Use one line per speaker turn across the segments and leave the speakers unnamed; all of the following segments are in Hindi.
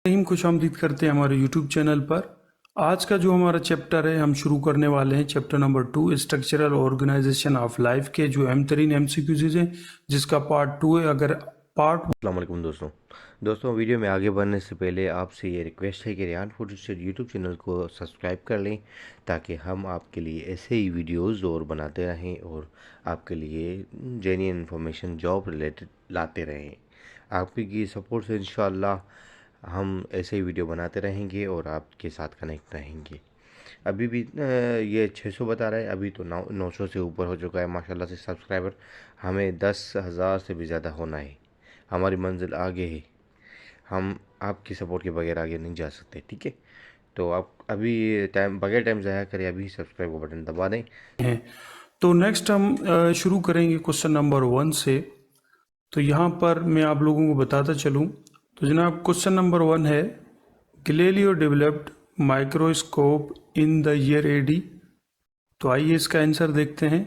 खुशामदीद करते हैं हमारे यूट्यूब चैनल पर। आज का जो हमारा चैप्टर है हम शुरू करने वाले हैं chapter number 2 structural organisation of life के जो M3 MCQs हैं, जिसका पार्ट 2 है। अगर पार्ट
अस्सलाम वालेकुम दोस्तों वीडियो में आगे बढ़ने से पहले आपसे ये रिक्वेस्ट है कि Riyan photo state YouTube channel को सब्सक्राइब कर लें ताकि हम आपके लिए ऐसे ही वीडियोस और बनाते रहें और आपके लिए जेन्युइन इन्फॉर्मेशन जॉब रिलेटेड लाते रहें। आपकी सपोर्ट से इंशाल्लाह हम ऐसे ही वीडियो बनाते रहेंगे और आपके साथ कनेक्ट रहेंगे। अभी भी ये 600 बता रहा है, अभी तो 900 से ऊपर हो चुका है माशाल्लाह से सब्सक्राइबर। हमें 10,000 से भी ज़्यादा होना है, हमारी मंजिल आगे है। हम आपकी सपोर्ट के बगैर आगे नहीं जा सकते, ठीक है? तो आप अभी बगैर टाइम ज़ाया करें, अभी सब्सक्राइब का बटन दबा दें।
हैं। तो नेक्स्ट हम शुरू करेंगे क्वेश्चन नंबर 1 से। तो यहाँ पर मैं आप लोगों को बताता चलूँ। तो जनाब क्वेश्चन नंबर 1 है, Galileo developed microscope in the year AD। तो आइए इसका आंसर देखते हैं।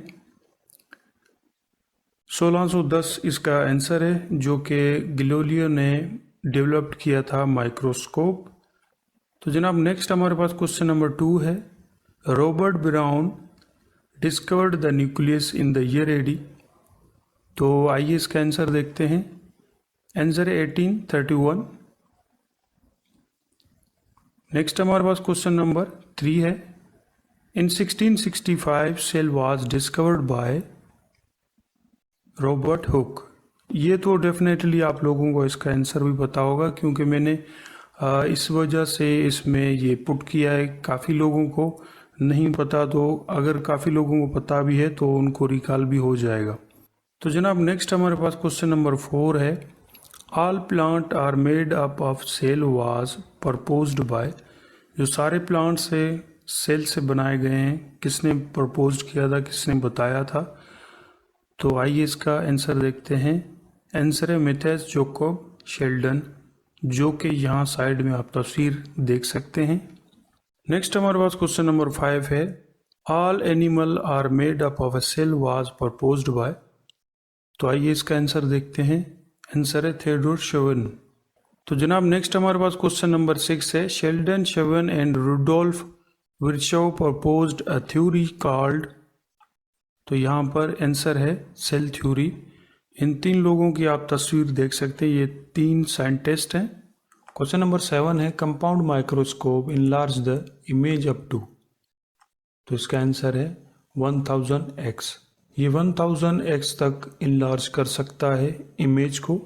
1610 इसका आंसर है, जो कि गैलीलियो ने डेवलप किया था माइक्रोस्कोप। तो जनाब नेक्स्ट हमारे पास क्वेश्चन नंबर 2 है, Robert brown discovered the nucleus in the year AD। तो आइए इसका आंसर देखते हैं। आंसर है 1831। नेक्स्ट हमारे पास क्वेश्चन नंबर 3 है, in 1665 cell was discovered by Robert Hooke. ये तो डेफिनेटली आप लोगों को इसका आंसर भी पता होगा, क्योंकि मैंने इस वजह से इसमें ये पुट किया है। काफ़ी लोगों को नहीं पता, तो अगर काफ़ी लोगों को पता भी है तो उनको रिकॉल भी हो जाएगा। तो जनाब नेक्स्ट हमारे पास क्वेश्चन नंबर 4 है, all plant are made up of cell was proposed by. जो सारे प्लांट्स है सेल से बनाए गए हैं, किसने प्रपोज किया था, किसने बताया था? तो आइए इसका आंसर देखते हैं। आंसर है मैथ्यूस जैकब शेल्डन, जो कि यहाँ साइड में आप तस्वीर देख सकते हैं। नेक्स्ट हमारे पास क्वेश्चन नंबर 5 है, all animal are made up of a cell was proposed by. तो आइए इसका आंसर देखते हैं। आंसर है थियोडोर शेवन। तो जनाब नेक्स्ट हमारे पास क्वेश्चन नंबर 6 है, Schleiden Schwann and Rudolf Virchow proposed a theory called. तो यहाँ पर आंसर है सेल थ्योरी। इन 3 लोगों की आप तस्वीर देख सकते हैं, ये 3 साइंटिस्ट हैं। क्वेश्चन नंबर 7 है, compound microscope enlarge the image up to. तो इसका आंसर है 1000x। ये 1000x तक इनलार्ज कर सकता है इमेज को।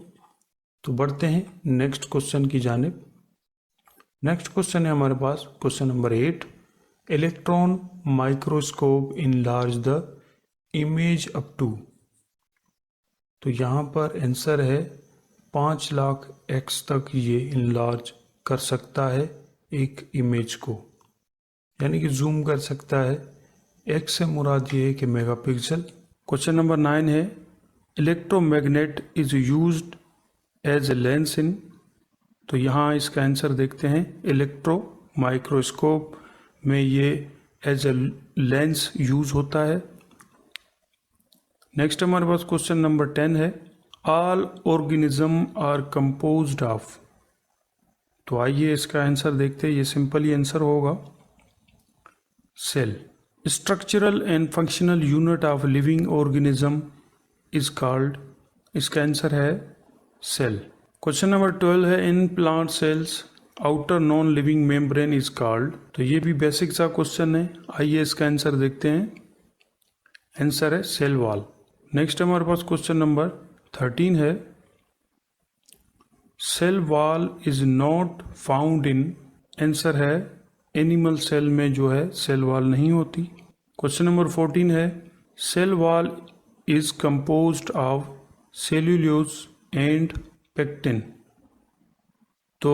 तो बढ़ते हैं नेक्स्ट क्वेश्चन की जानिब। नेक्स्ट क्वेश्चन है हमारे पास question number 8, electron microscope enlarge the image up to. तो यहाँ पर आंसर है 5 लाख x तक ये इनलार्ज कर सकता है एक इमेज को, यानी कि जूम कर सकता है। x से मुराद ये है कि मेगापिक्सल। क्वेश्चन नंबर 9 है, electromagnet is used as a lens in. तो यहाँ इसका आंसर देखते हैं। इलेक्ट्रो माइक्रोस्कोप में ये एज ए लेंस यूज होता है। नेक्स्ट हमारे पास क्वेश्चन नंबर 10 है, all organism are composed of. तो आइए इसका आंसर देखते हैं। ये सिंपल ही आंसर होगा cell. Structural and functional unit of living organism is called. इसका आंसर है सेल। क्वेश्चन नंबर 12 है, in plant cells outer non living membrane is called. तो ये भी बेसिक सा क्वेश्चन है, आइए इसका आंसर देखते हैं। आंसर है सेल वॉल। नेक्स्ट हमारे पास क्वेश्चन नंबर 13 है, cell wall is not found in. Answer है एनिमल सेल में जो है सेल वॉल नहीं होती। क्वेश्चन नंबर 14 है, cell wall is composed of cellulose and pectin. तो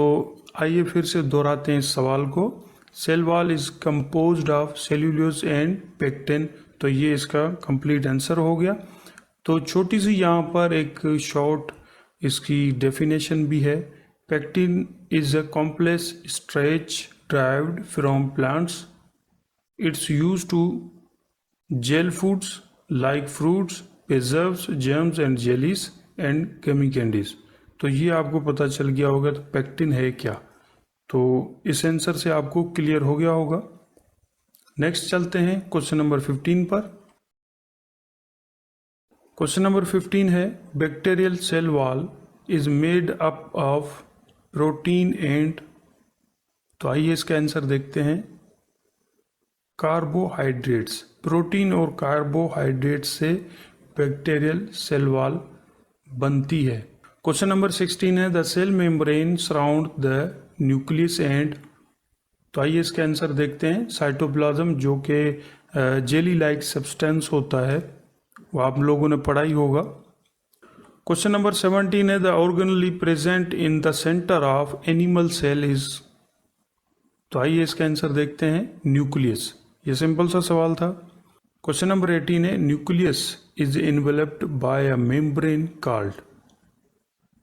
आइए फिर से दोहराते हैं इस सवाल को। Cell wall is composed of cellulose and pectin. तो ये इसका कंप्लीट आंसर हो गया। तो छोटी सी यहाँ पर एक शॉर्ट इसकी डेफिनेशन भी है। Pectin is a complex stretch derived from plants. It's used to gel foods like fruits, preserves, jams and jellies and gummy candies. तो ये आपको पता चल गया होगा। तो पेक्टिन है क्या? तो इस आंसर से आपको क्लियर हो गया होगा। नेक्स्ट चलते हैं क्वेश्चन नंबर 15 पर। क्वेश्चन नंबर 15 है bacterial cell wall is made up of protein and, तो आइए इसका आंसर देखते हैं, कार्बोहाइड्रेट्स। प्रोटीन और कार्बोहाइड्रेट्स से बैक्टीरियल सेल वॉल बनती है। क्वेश्चन नंबर 16 है the cell membrane surround the nucleus and, तो आइए इसका आंसर देखते हैं, साइटोप्लाज्म, जो कि जेली लाइक सब्सटेंस होता है, वो आप लोगों ने पढ़ा ही होगा। क्वेश्चन नंबर 17 है the organelle present in the centre of animal cell is, तो आइए इसका आंसर देखते हैं, न्यूक्लियस। ये सिंपल सा सवाल था। क्वेश्चन नंबर 18 है nucleus is enveloped by a membrane called,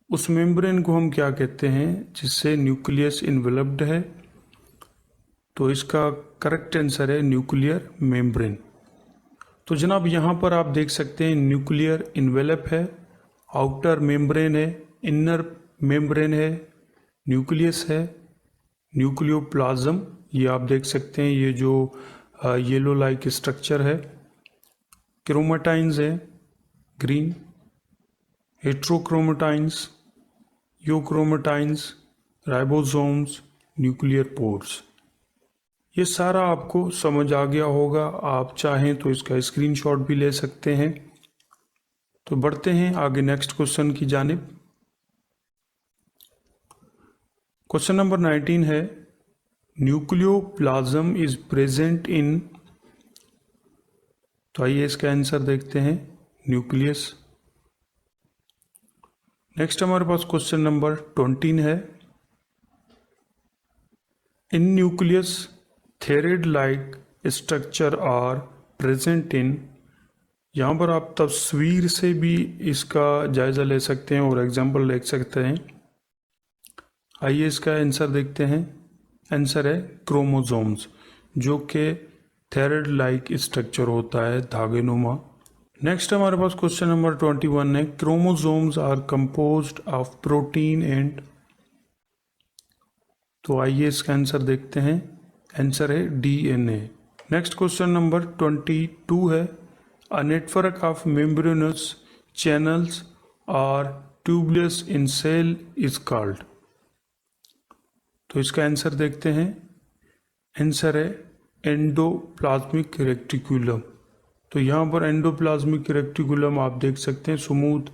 उस मेम्ब्रेन को हम क्या कहते हैं जिससे न्यूक्लियस इन्वेलप्ड है, तो इसका करेक्ट आंसर है न्यूक्लियर मेम्ब्रेन। तो जनाब यहाँ पर आप देख सकते हैं न्यूक्लियर इन्वेलप है, आउटर मेम्ब्रेन है, इनर मेम्ब्रेन है, न्यूक्लियस है, न्यूक्लियोप्लाज्म, ये आप देख सकते हैं, ये जो येलो लाइक स्ट्रक्चर है, क्रोमेटाइन्स है ग्रीन, हेट्रोक्रोमेटाइन्स, यूक्रोमेटाइन्स, राइबोसोम्स, न्यूक्लियर पोर्स। ये सारा आपको समझ आ गया होगा। आप चाहें तो इसका स्क्रीनशॉट भी ले सकते हैं। तो बढ़ते हैं आगे नेक्स्ट क्वेश्चन की जानिब। क्वेश्चन नंबर 19 है न्यूक्लियोप्लाज्म इज प्रेजेंट इन, तो आइए इसका आंसर देखते हैं, न्यूक्लियस। नेक्स्ट हमारे पास क्वेश्चन नंबर 20 है in nucleus thread like structure are present in, यहाँ पर आप तस्वीर से भी इसका जायज़ा ले सकते हैं और एग्जाम्पल देख सकते हैं। आइए इसका आंसर देखते हैं। आंसर है क्रोमोसोम्स, जो कि थेरेड लाइक स्ट्रक्चर होता है, धागेनुमा। नेक्स्ट हमारे पास क्वेश्चन नंबर 21 है chromosomes are composed of protein and, तो आइए इसका आंसर देखते हैं। आंसर है डीएनए। नेक्स्ट क्वेश्चन नंबर 22 है a network of membranous channels or tubules in cell is called, तो इसका आंसर देखते हैं। आंसर है एंडोप्लाज्मिक रेक्टिकुलम। तो यहाँ पर एंडोप्लाज्मिक रेक्टिकुलम आप देख सकते हैं, स्मूथ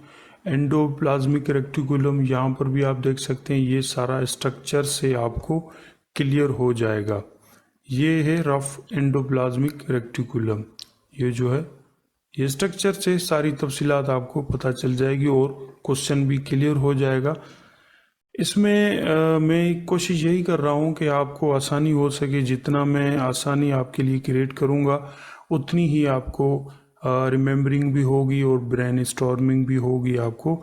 एंडोप्लाज्मिक रेक्टिकुलम, यहाँ पर भी आप देख सकते हैं। ये सारा स्ट्रक्चर से आपको क्लियर हो जाएगा। ये है रफ एंडोप्लाज्मिक रेक्टिकुलम, ये जो है, ये स्ट्रक्चर से सारी तफसीलात आपको पता चल जाएगी और क्वेश्चन भी क्लियर हो जाएगा। इसमें मैं कोशिश यही कर रहा हूँ कि आपको आसानी हो सके, जितना मैं आसानी आपके लिए क्रिएट करूँगा उतनी ही आपको रिमेम्बरिंग भी होगी और ब्रेन स्टॉर्मिंग भी होगी आपको,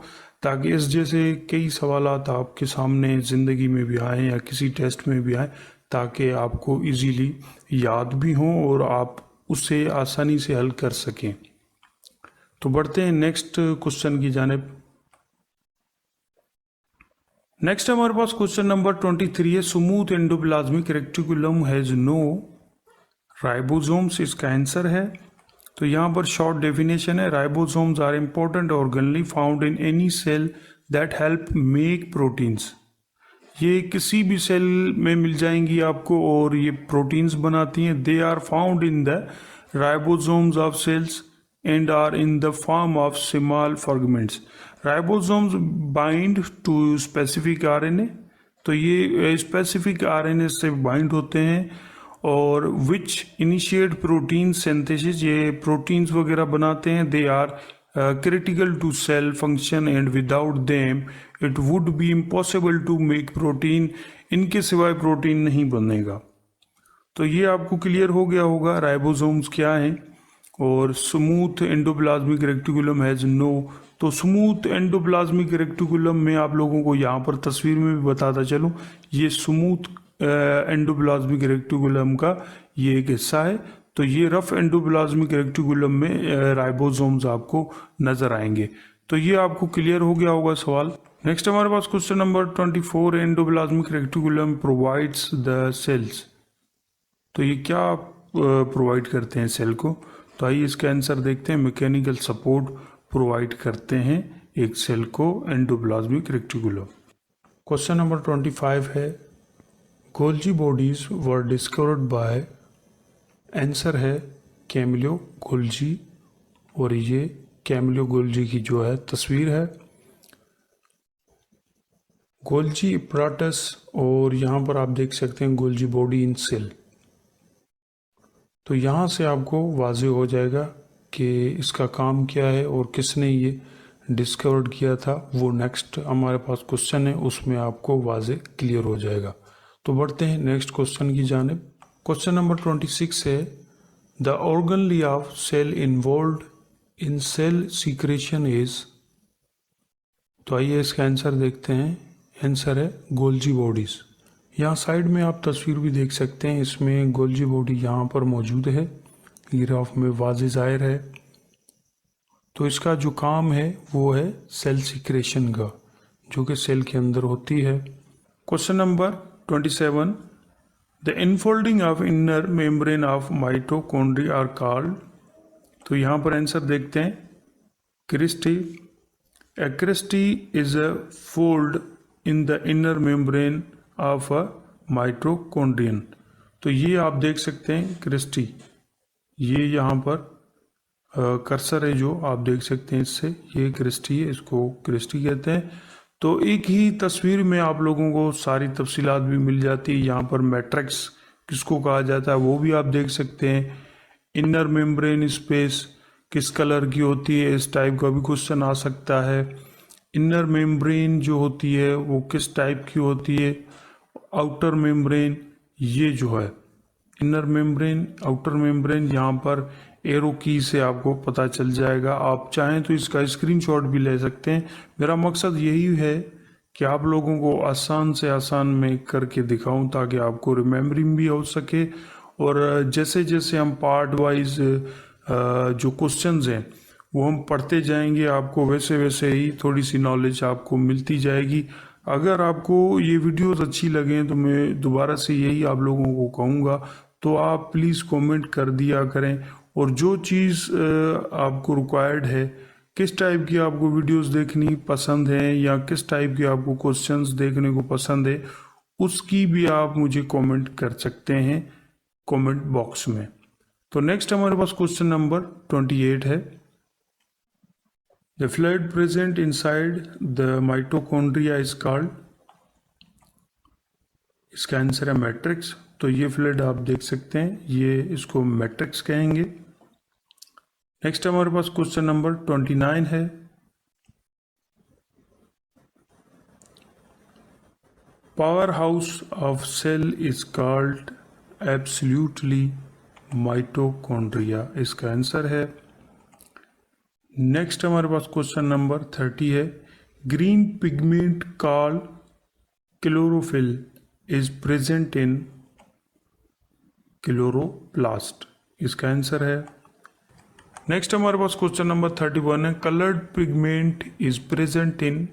ताकि इस जैसे कई सवालात आपके सामने ज़िंदगी में भी आएँ या किसी टेस्ट में भी आए, ताकि आपको इजीली याद भी हों और आप उसे आसानी से हल कर सकें। तो बढ़ते हैं नेक्स्ट क्वेश्चन की जानिब। नेक्स्ट हमारे पास क्वेश्चन नंबर 23 है smooth endoplasmic reticulum has no ribosomes, इसका आंसर है। तो यहाँ पर शॉर्ट डेफिनेशन है ribosomes are important organelle found in any cell that help make proteins, ये किसी भी सेल में मिल जाएंगी आपको और ये प्रोटीन्स बनाती हैं। They are found in the ribosomes of cells and are in the form of small fragments. Ribosomes bind to specific RNA, तो ये स्पेसिफिक आरएनए से बाइंड होते हैं और विच इनिशिएट प्रोटीन सिंथेसिस, ये प्रोटीन्स वगैरह बनाते हैं। They are critical to cell function and without them it would be impossible to make protein, इनके सिवाय प्रोटीन नहीं बनेगा। तो ये आपको क्लियर हो गया होगा राइबोसोम्स क्या हैं। और smooth endoplasmic reticulum has no, तो स्मूथ एंडोप्लाज्मिक रेक्टिकुलम में आप लोगों को यहाँ पर तस्वीर में भी बताता चलूँ, ये स्मूथ एंडोप्लाज्मिक रेक्टिकुलम का ये एक हिस्सा है। तो ये रफ एंडोप्लाज्मिक रेक्टिकुलम में राइबोसोम्स आपको नजर आएंगे। तो ये आपको क्लियर हो गया होगा सवाल। नेक्स्ट हमारे पास question number 24, endoplasmic reticulum provides the cells. तो ये क्या प्रोवाइड करते हैं सेल को? तो आइए इसका आंसर देखते हैं। मैकेनिकल सपोर्ट प्रोवाइड करते हैं एक सेल को एंडोप्लाज्मिक रेटिकुलम। क्वेश्चन नंबर 25 है, Golgi bodies were discovered by. Answer है कैमिलो गोल्जी, और ये कैमिलो गोल्जी की जो है तस्वीर है। गोल्जी अपराटस, और यहाँ पर आप देख सकते हैं गोल्जी बॉडी इन सेल। तो यहाँ से आपको वाज़ेह हो जाएगा कि इसका काम क्या है और किसने ये डिस्कवर्ड किया था। वो नेक्स्ट हमारे पास क्वेश्चन है, उसमें आपको वाज़ेह क्लियर हो जाएगा। तो बढ़ते हैं नेक्स्ट क्वेश्चन की जानिब। क्वेश्चन नंबर 26 है, the organelle of cell involve in cell secretion is. तो आइए इसका आंसर देखते हैं। आंसर है गोल्जी बॉडीज। यहाँ साइड में आप तस्वीर भी देख सकते हैं, इसमें गोल्जी बॉडी यहाँ पर मौजूद है, ग्राफ में वाज़ेह ज़ाहिर है। तो इसका जो काम है वो है सेल सीक्रेशन का, जो कि सेल के अंदर होती है। Question number 27, the infolding of inner membrane of mitochondria are called. तो यहाँ पर आंसर देखते हैं, cristae. A cristae is a fold in the inner membrane of a mitochondrion। तो ये आप देख सकते हैं क्रिस्टी, ये यहाँ पर कर्सर है जो आप देख सकते हैं, इससे ये क्रिस्टी है, इसको क्रिस्टी कहते हैं। तो एक ही तस्वीर में आप लोगों को सारी तफसीलात भी मिल जाती है। यहाँ पर मैट्रिक्स किसको कहा जाता है वो भी आप देख सकते हैं। इनर मेम्ब्रेन स्पेस किस कलर की होती है, इस टाइप का भी क्वेश्चन आ सकता है। इनर मेम्ब्रेन जो होती है वो किस टाइप की होती है, आउटर मेम्ब्रेन, ये जो है इनर मेम्ब्रेन, आउटर मेम्ब्रेन, यहाँ पर एरो की से आपको पता चल जाएगा। आप चाहें तो इसका स्क्रीनशॉट भी ले सकते हैं। मेरा मकसद यही है कि आप लोगों को आसान से आसान में करके दिखाऊं, ताकि आपको रिमेम्बरिंग भी हो सके। और जैसे जैसे हम पार्ट वाइज जो क्वेश्चंस हैं वो हम पढ़ते जाएंगे, आपको वैसे वैसे ही थोड़ी सी नॉलेज आपको मिलती जाएगी। अगर आपको ये वीडियोस अच्छी लगें तो मैं दोबारा से यही आप लोगों को कहूँगा, तो आप प्लीज़ कमेंट कर दिया करें। और जो चीज़ आपको रिक्वायर्ड है, किस टाइप की आपको वीडियोस देखनी पसंद है या किस टाइप की आपको क्वेश्चंस देखने को पसंद है, उसकी भी आप मुझे कमेंट कर सकते हैं कमेंट बॉक्स में। तो नेक्स्ट हमारे पास क्वेश्चन नंबर 28 है, the fluid present inside the mitochondria is called. इसका आंसर है मैट्रिक्स। तो ये फ्लूइड आप देख सकते हैं, ये इसको मैट्रिक्स कहेंगे। नेक्स्ट हमारे पास क्वेश्चन नंबर 29 है, power house of cell is called absolutely mitochondria. इसका आंसर है। नेक्स्ट हमारे पास क्वेश्चन नंबर 30 है, green pigment called chlorophyll is present in chloroplast. इसका आंसर है। नेक्स्ट हमारे पास क्वेश्चन नंबर 31 है, coloured pigment is present in.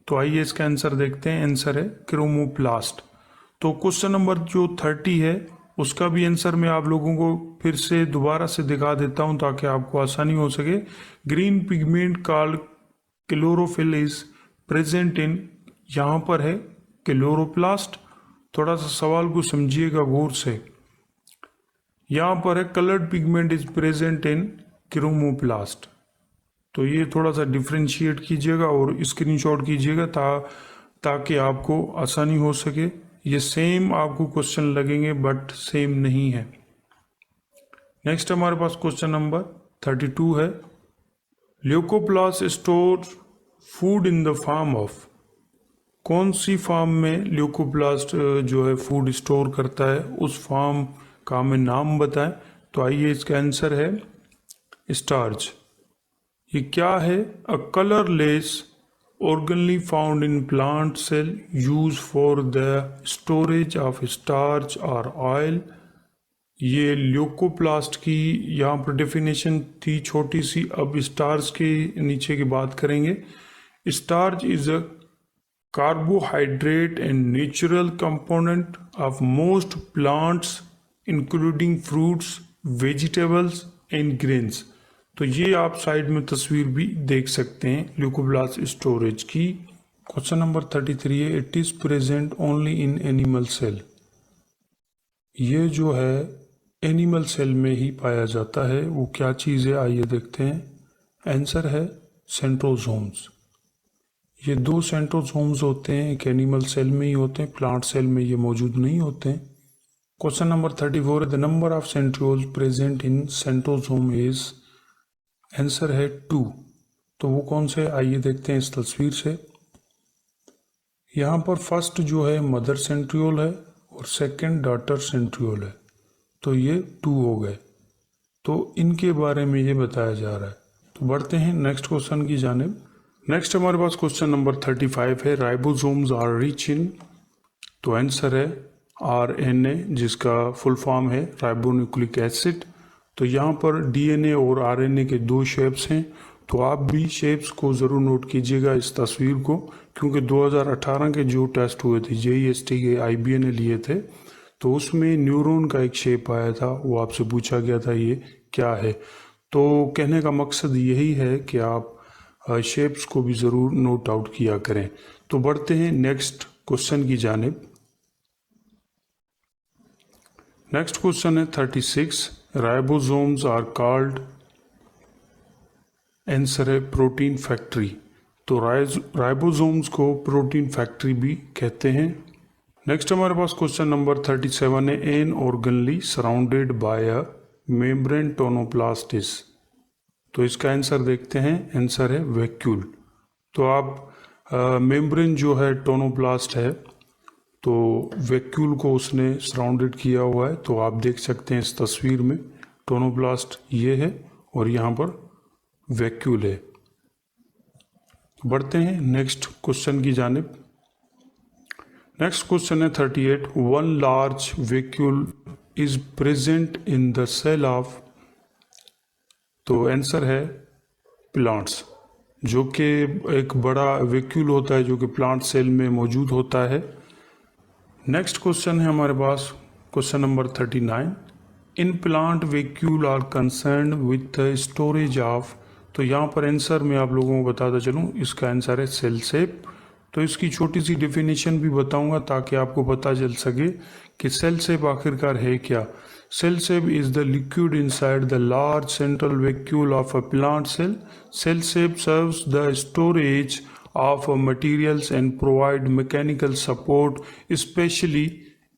तो आइए इसका आंसर देखते हैं। आंसर है क्रोमोप्लास्ट। तो क्वेश्चन नंबर जो 30 है उसका भी आंसर मैं आप लोगों को फिर से दोबारा से दिखा देता हूं ताकि आपको आसानी हो सके। Green pigment called chlorophyll is present in, यहाँ पर है क्लोरोप्लास्ट। थोड़ा सा सवाल को समझिएगा गौर से। यहाँ पर है coloured pigment is present in chromoplast. तो ये थोड़ा सा डिफ्रेंशिएट कीजिएगा और स्क्रीनशॉट कीजिएगा ताकि आपको आसानी हो सके। ये सेम आपको क्वेश्चन लगेंगे बट सेम नहीं है। नेक्स्ट हमारे पास क्वेश्चन नंबर 32 है, leucoplast store food in the form of. कौन सी फॉर्म में ल्यूकोप्लास्ट जो है फूड स्टोर करता है, उस फॉर्म का हमें नाम बताएं। तो आइए इसका आंसर है स्टार्च। ये क्या है, a colourless organelle found in plant cell used for the storage of starch or oil। ये ल्यूकोप्लास्ट की यहाँ पर डेफिनेशन थी छोटी सी। अब स्टार्च के नीचे की बात करेंगे। Starch is a carbohydrate and natural component of most plants including fruits, vegetables and grains। तो ये आप साइड में तस्वीर भी देख सकते हैं ल्यूकोब्लास्ट स्टोरेज की। क्वेश्चन नंबर 33 है, it is present only in animal cell. ये जो है एनिमल सेल में ही पाया जाता है, वो क्या चीज़ है आइए देखते हैं। आंसर है सेंट्रोसोम्स। ये दो सेंट्रोसोम्स होते हैं, एक एनिमल सेल में ही होते हैं, प्लांट सेल में ये मौजूद नहीं होते हैं। क्वेश्चन नंबर 34 है, the number of centrioles present in centrosome is. Answer है 2। तो वो कौन से आइए देखते हैं इस तस्वीर से। यहाँ पर फर्स्ट जो है मदर सेंट्रियोल है और सेकंड डॉटर सेंट्रियोल है, तो ये 2 हो गए। तो इनके बारे में ये बताया जा रहा है। तो बढ़ते हैं नेक्स्ट क्वेश्चन की जानिब। नेक्स्ट हमारे पास क्वेश्चन नंबर 35 है, राइबोसोम्स आर रिच इन। तो आंसर है RNA, जिसका फुल फॉर्म है राइबोन्यूक्लिक एसिड। तो यहाँ पर DNA और RNA के 2 शेप्स हैं, तो आप भी शेप्स को ज़रूर नोट कीजिएगा इस तस्वीर को, क्योंकि 2018 के जो टेस्ट हुए थे JEST के IBA ने लिए थे, तो उसमें न्यूरॉन का एक शेप आया था, वो आपसे पूछा गया था ये क्या है। तो कहने का मकसद यही है कि आप शेप्स को भी ज़रूर नोट आउट किया करें। तो बढ़ते हैं नेक्स्ट क्वेश्चन की जानिब। नेक्स्ट क्वेश्चन है 36, राइबोसोम्स आर कॉल्ड। आंसर है प्रोटीन फैक्ट्री। तो राइबोसोम्स को प्रोटीन फैक्ट्री भी कहते हैं। नेक्स्ट हमारे पास क्वेश्चन नंबर 37 है, an organelle surrounded by a membrane tonoplast. तो इसका आंसर देखते हैं। आंसर है वैक्यूल। तो आप मेम्ब्रेन जो है टोनोप्लास्ट है, तो वैक्यूल को उसने सराउंडेड किया हुआ है। तो आप देख सकते हैं इस तस्वीर में टोनोप्लास्ट ये है और यहाँ पर वैक्यूल है। बढ़ते हैं नेक्स्ट क्वेश्चन की जानिब। नेक्स्ट क्वेश्चन है 38, one large vacuole is present in the cell of. तो आंसर है प्लांट्स, जो कि एक बड़ा वैक्यूल होता है जो कि प्लांट सेल में मौजूद होता है। नेक्स्ट क्वेश्चन है हमारे पास question number 39, in plant vacuole are concern with the storage of. तो यहाँ पर आंसर मैं आप लोगों को बताता चलूँ, इसका आंसर है सेल शेप। तो इसकी छोटी सी डेफिनेशन भी बताऊंगा ताकि आपको पता चल सके कि सेल शेप आखिरकार है क्या। Cell shape is the liquid inside the large central vacuole of a plant cell. Cell shape serves the storage of materials and provide mechanical support, especially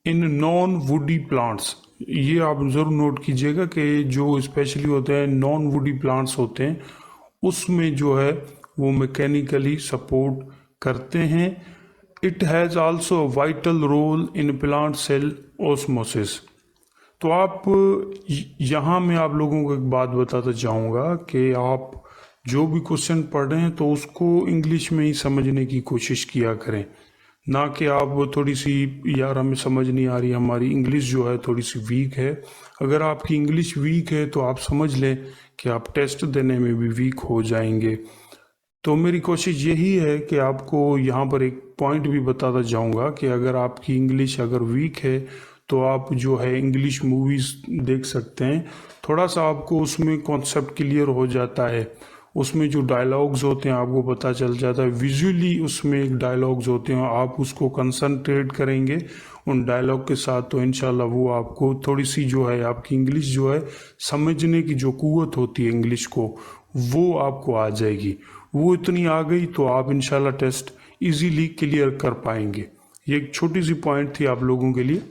in non-woody plants. ये आप ज़रूर नोट कीजिएगा कि जो स्पेशली होते हैं नॉन वुडी प्लांट्स होते हैं, उसमें जो है वो मैकेनिकली सपोर्ट करते हैं। It has also vital role in plant cell osmosis. तो आप यहाँ मैं आप लोगों को एक बात बताता चाहूँगा कि आप जो भी क्वेश्चन पढ़ रहे हैं तो उसको इंग्लिश में ही समझने की कोशिश किया करें, ना कि आप थोड़ी सी यार हमें समझ नहीं आ रही, हमारी इंग्लिश जो है थोड़ी सी वीक है। अगर आपकी इंग्लिश वीक है तो आप समझ लें कि आप टेस्ट देने में भी वीक हो जाएंगे। तो मेरी कोशिश यही है कि आपको यहाँ पर एक पॉइंट भी बताता जाऊँगा कि अगर आपकी इंग्लिश अगर वीक है तो आप जो है इंग्लिश मूवीज़ देख सकते हैं, थोड़ा सा आपको उसमें कॉन्सेप्ट क्लियर हो जाता है। उसमें जो डायलॉग्स होते हैं आपको पता चल जाता है, विजुअली उसमें एक डायलॉग्स होते हैं, आप उसको कंसंट्रेट करेंगे उन डायलॉग के साथ, तो इंशाल्लाह वो आपको थोड़ी सी जो है आपकी इंग्लिश जो है समझने की जो कुव्वत होती है इंग्लिश को, वो आपको आ जाएगी। वो इतनी आ गई तो आप इंशाल्लाह टेस्ट इजीली क्लियर कर पाएंगे। ये एक छोटी सी पॉइंट थी आप लोगों के लिए।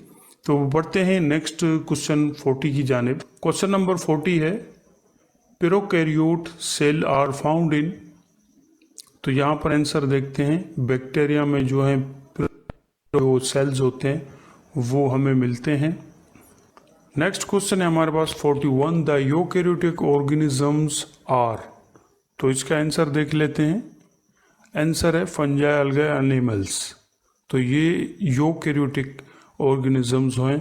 तो बढ़ते हैं नेक्स्ट क्वेश्चन 40 की जानिब। क्वेश्चन नंबर 40 है, prokaryote cell are found in. तो यहाँ पर आंसर देखते हैं, बैक्टीरिया में जो है जो सेल्स होते हैं वो हमें मिलते हैं। नेक्स्ट क्वेश्चन है हमारे पास 41, द यूकैरियोटिक ऑर्गेनिजम्स आर। तो इसका आंसर देख लेते हैं। आंसर है फंजाई, अलगे, एनिमल्स। तो ये यूकैरियोटिक ऑर्गेनिजम्स हैं।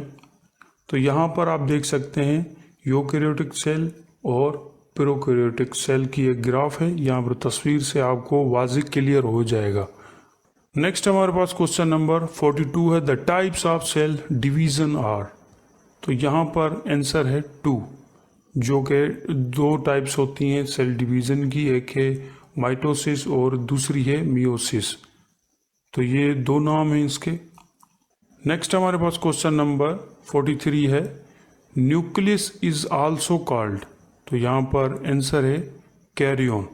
तो यहाँ पर आप देख सकते हैं यूकैरियोटिक सेल और प्रोकैरियोटिक सेल की एक ग्राफ है, यहाँ पर तस्वीर से आपको वाज़िह क्लियर हो जाएगा। नेक्स्ट हमारे पास क्वेश्चन नंबर 42 है, the types of cell division are. तो यहाँ पर आंसर है 2, जो कि 2 टाइप्स होती हैं सेल डिवीजन की, एक है माइटोसिस और दूसरी है मियोसिस। तो ये 2 नाम हैं इसके। नेक्स्ट हमारे पास क्वेश्चन नंबर 43 है, न्यूक्लियस इज आल्सो कॉल्ड। तो यहाँ पर आंसर है कैरियन।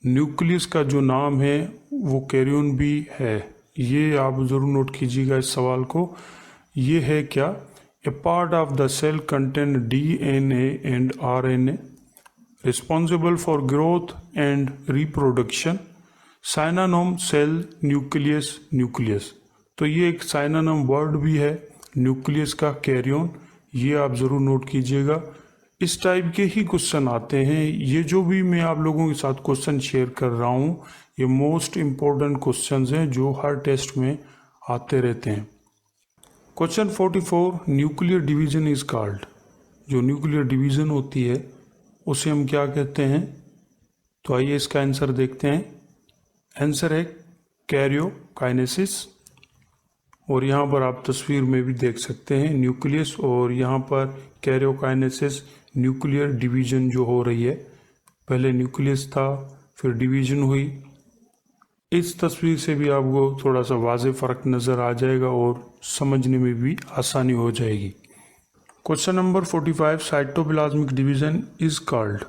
न्यूक्लियस का जो नाम है वो कैरियन भी है। ये आप जरूर नोट कीजिएगा इस सवाल को। ये है क्या? A part of the cell contain DNA and RNA responsible for growth and reproduction. Synonym cell nucleus nucleus. तो ये एक साइनोनिम वर्ड भी है न्यूक्लियस का, कैरियन। ये आप जरूर नोट कीजिएगा। इस टाइप के ही क्वेश्चन आते हैं। ये जो भी मैं आप लोगों के साथ क्वेश्चन शेयर कर रहा हूँ, ये मोस्ट इम्पोर्टेंट क्वेश्चंस हैं जो हर टेस्ट में आते रहते हैं। Question 44, nuclear division is called. जो न्यूक्लियर डिवीजन होती है उसे हम क्या कहते हैं? तो आइए इसका आंसर देखते हैं। आंसर है कैरियोकाइनेसिस। और यहाँ पर आप तस्वीर में भी देख सकते हैं न्यूक्लियस, और यहाँ पर कैरियोकाइनेसिस, न्यूक्लियर डिवीजन जो हो रही है। पहले न्यूक्लियस था, फिर डिवीजन हुई। इस तस्वीर से भी आपको थोड़ा सा वाज़ेह फ़र्क नज़र आ जाएगा और समझने में भी आसानी हो जाएगी। Question number 45, cytoplasmic division is called.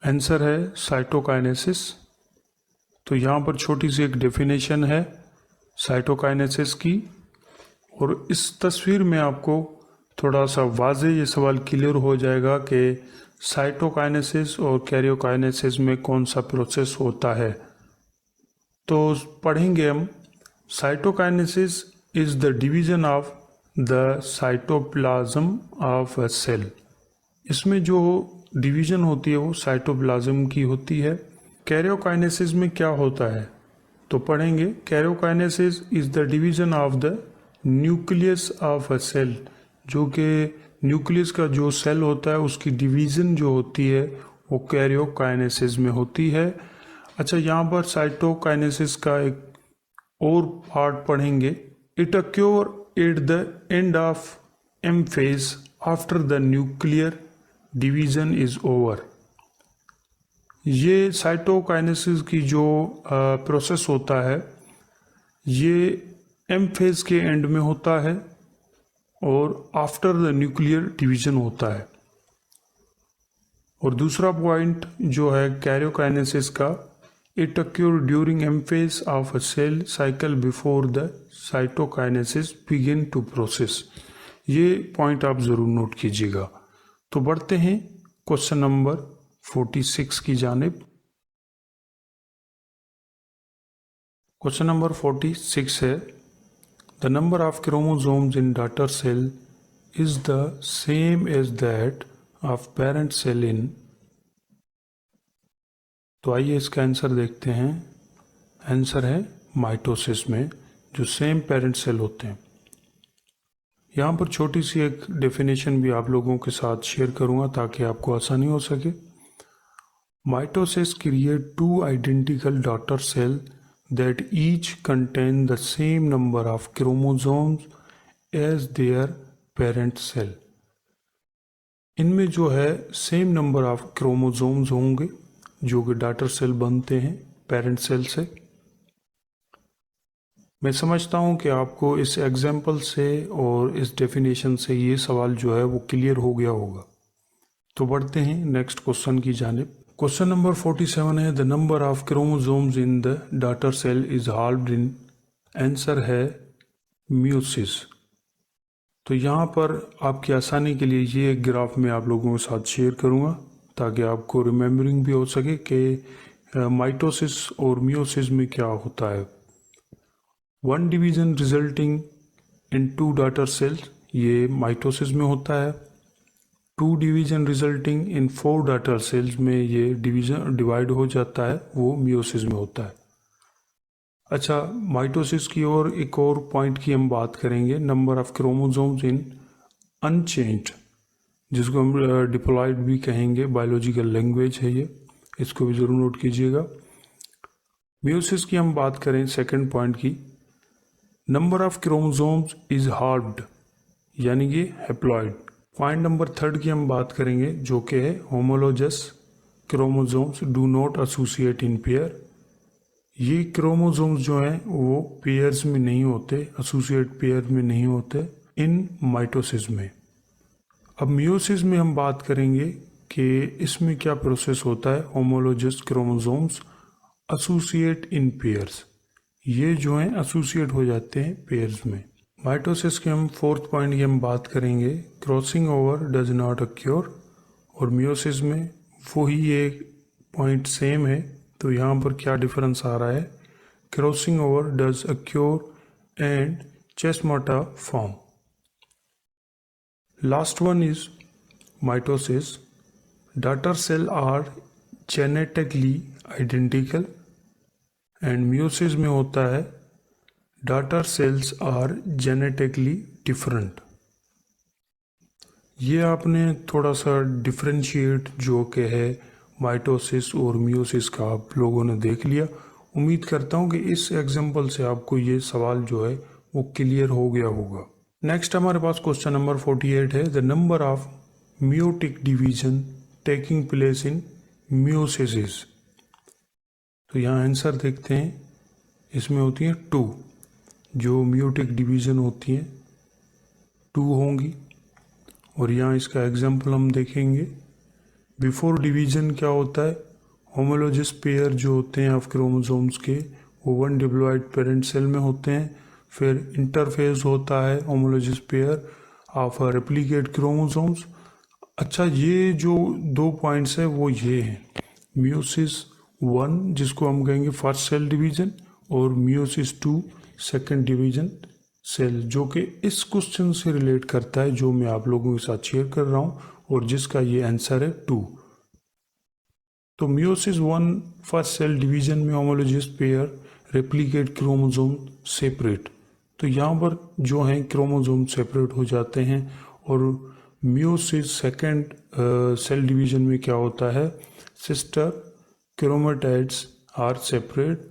Answer है साइटोकाइनेसिस। तो यहाँ पर छोटी सी एक डेफिनेशन है साइटोकाइनेसिस की, और इस तस्वीर में आपको थोड़ा सा वाज़ेह ये सवाल क्लियर हो जाएगा कि साइटोकाइनेसिस और कैरियोकाइनेसिस में कौन सा प्रोसेस होता है। तो पढ़ेंगे हम, cytokinesis is the division of the cytoplasm of a cell. इसमें जो डिवीजन होती है वो साइटोप्लाज्म की होती है। कैरियोकाइनेसिस में क्या होता है? तो पढ़ेंगे, karyokinesis is the division of the nucleus of a cell. जो कि न्यूक्लियस का जो सेल होता है उसकी डिवीजन जो होती है वो कैरियोकाइनेसिस में होती है। अच्छा, यहाँ पर साइटोकाइनेसिस का एक और पार्ट पढ़ेंगे, it occur at the end of M phase after the nuclear division is over. ये साइटोकाइनेसिस की जो प्रोसेस होता है ये एम फेज के एंड में होता है और आफ्टर द न्यूक्लियर डिवीजन होता है। और दूसरा पॉइंट जो है कैरियोकाइनेसिस का, it occur during M phase of a cell cycle before the cytokinesis begin to process. ये पॉइंट आप ज़रूर नोट कीजिएगा। तो बढ़ते हैं क्वेश्चन नंबर 46 की जानिब। क्वेश्चन नंबर 46 है, the number of chromosomes in daughter cell is the same as that of parent cell in. तो आइए इसका आंसर देखते हैं। आंसर है माइटोसिस में जो सेम पेरेंट सेल होते हैं। यहाँ पर छोटी सी एक डेफिनेशन भी आप लोगों के साथ शेयर करूँगा ताकि आपको आसानी हो सके। Mitosis create 2 identical daughter cell that each contain the same number of chromosomes as their parent cell। इनमें जो है सेम नंबर ऑफ क्रोमोसोम्स होंगे जो कि डॉटर सेल बनते हैं पेरेंट सेल से। मैं समझता हूं कि आपको इस एग्जाम्पल से और इस डेफिनेशन से ये सवाल जो है वो क्लियर हो गया होगा। तो बढ़ते हैं नेक्स्ट क्वेश्चन की जानिब। क्वेश्चन नंबर 47 है, the number of chromosomes in the daughter cell is halved in. Answer है मियोसिस। तो यहाँ पर आपकी आसानी के लिए ये एक ग्राफ में आप लोगों के साथ शेयर करूँगा ताकि आपको रिमेम्बरिंग भी हो सके कि माइटोसिस और मियोसिस में क्या होता है। 1 division resulting in 2 daughter cells, ये माइटोसिस में होता है। 2 division resulting in 4 daughter cells में ये डिवीजन डिवाइड हो जाता है, वो मियोसिस में होता है। अच्छा, माइटोसिस की और एक और पॉइंट की हम बात करेंगे, number of chromosomes in unchanged, जिसको हम डिप्लॉयड भी कहेंगे, बायोलॉजिकल लैंग्वेज है ये, इसको भी ज़रूर नोट कीजिएगा। मियोसिस की हम बात करें सेकंड पॉइंट की, नंबर ऑफ क्रोमोसोम्स इज हाल्व्ड, यानी कि हैप्लॉइड। पॉइंट नंबर थर्ड की हम बात करेंगे जो कि है homologous chromosomes do not associate in pair. ये क्रोमोसोम्स जो हैं वो पेयर्स में नहीं होते, एसोसिएट पेयर में नहीं होते इन माइटोसिस में। अब मियोसिस में हम बात करेंगे कि इसमें क्या प्रोसेस होता है। होमोलोजस क्रोमोसोम्स एसोसिएट इन पेयर्स, ये जो हैं एसोसिएट हो जाते हैं पेयर्स में। माइटोसिस के हम फोर्थ पॉइंट की हम बात करेंगे, crossing over does not acquire. और मियोसिस में वही एक पॉइंट सेम है, तो यहाँ पर क्या डिफरेंस आ रहा है, crossing over does occur and chiasmata form. Last one is mitosis. Daughter cell are genetically identical and meiosis में होता है daughter cells are genetically different। ये आपने थोड़ा सा डिफ्रेंशिएट जो कि है माइटोसिस और मियोसिस का आप लोगों ने देख लिया। उम्मीद करता हूँ कि इस एग्जांपल से आपको ये सवाल जो है वो क्लियर हो गया होगा। नेक्स्ट हमारे पास क्वेश्चन नंबर 48 है, the number of meiotic division taking place in meiosis। तो यहाँ आंसर देखते हैं, इसमें होती हैं 2, जो meiotic डिवीजन होती हैं 2 होंगी। और यहाँ इसका एग्जाम्पल हम देखेंगे। बिफोर डिवीजन क्या होता है, होमोलोजस पेयर जो होते हैं ऑफ क्रोमोसोम्स के वो 1 डिप्लॉयड पेरेंट सेल में होते हैं। फिर इंटरफेज होता है होमोलोजस पेयर ऑफ रेप्लिकेट क्रोमोसोम्स। अच्छा, ये जो 2 पॉइंट्स है वो ये हैं, मियोसिस 1 जिसको हम कहेंगे फर्स्ट सेल डिवीजन और मियोसिस 2 सेकंड डिवीजन सेल, जो कि इस क्वेश्चन से रिलेट करता है जो मैं आप लोगों के साथ शेयर कर रहा हूँ और जिसका ये आंसर है 2। तो मियोसिस 1 फर्स्ट सेल डिवीजन में होमोलोजस पेयर रेप्लिकेट क्रोमोसोम सेपरेट। तो यहाँ पर जो हैं क्रोमोसोम सेपरेट हो जाते हैं। और मियोसिस सेकंड सेल डिवीजन में क्या होता है, sister chromatids are separate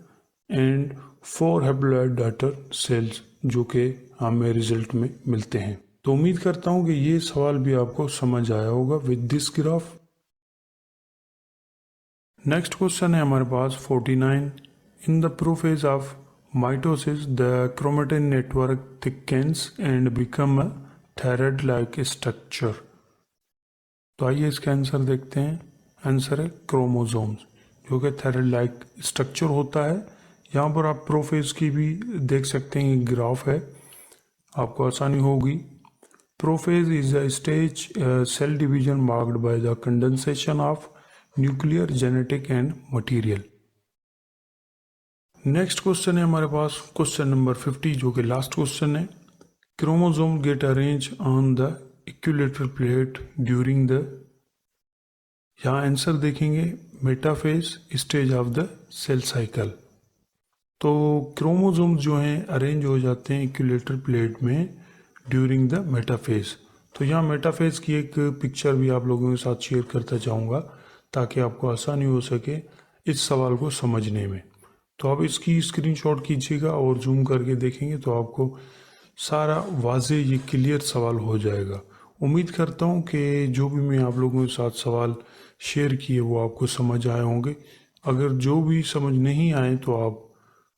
and 4 haploid daughter cells जो कि हमें रिजल्ट में मिलते हैं। तो उम्मीद करता हूँ कि ये सवाल भी आपको समझ आया होगा with this graph. Next question है हमारे पास 49, in the prophase of mitosis the chromatin network thickness and become a thread like structure. तो आइए इसका आंसर देखते हैं। आंसर है क्रोमोसोम्स, जो कि थ्रेड लाइक स्ट्रक्चर होता है। यहाँ पर आप प्रोफेज की भी देख सकते हैं, ये ग्राफ है, आपको आसानी होगी। Prophase is a stage cell division marked by the condensation of nuclear genetic and material. Next question है हमारे पास क्वेश्चन नंबर 50, जो कि लास्ट क्वेश्चन है, chromosome get arrange on the equilateral plate during the, यहाँ आंसर देखेंगे metaphase stage of the cell cycle. तो क्रोमोसोम्स जो हैं अरेंज हो जाते हैं इक्विलेटरल प्लेट में ड्यूरिंग द मेटाफेज। तो यहाँ मेटाफेज की एक पिक्चर भी आप लोगों के साथ शेयर करता चाहूँगा ताकि आपको आसानी हो सके इस सवाल को समझने में। तो आप इसकी स्क्रीनशॉट कीजिएगा और जूम करके देखेंगे तो आपको सारा वाजे ये क्लियर सवाल हो जाएगा। उम्मीद करता हूँ कि जो भी मैं आप लोगों के साथ सवाल शेयर किए वो आपको समझ आए होंगे। अगर जो भी समझ नहीं आए तो आप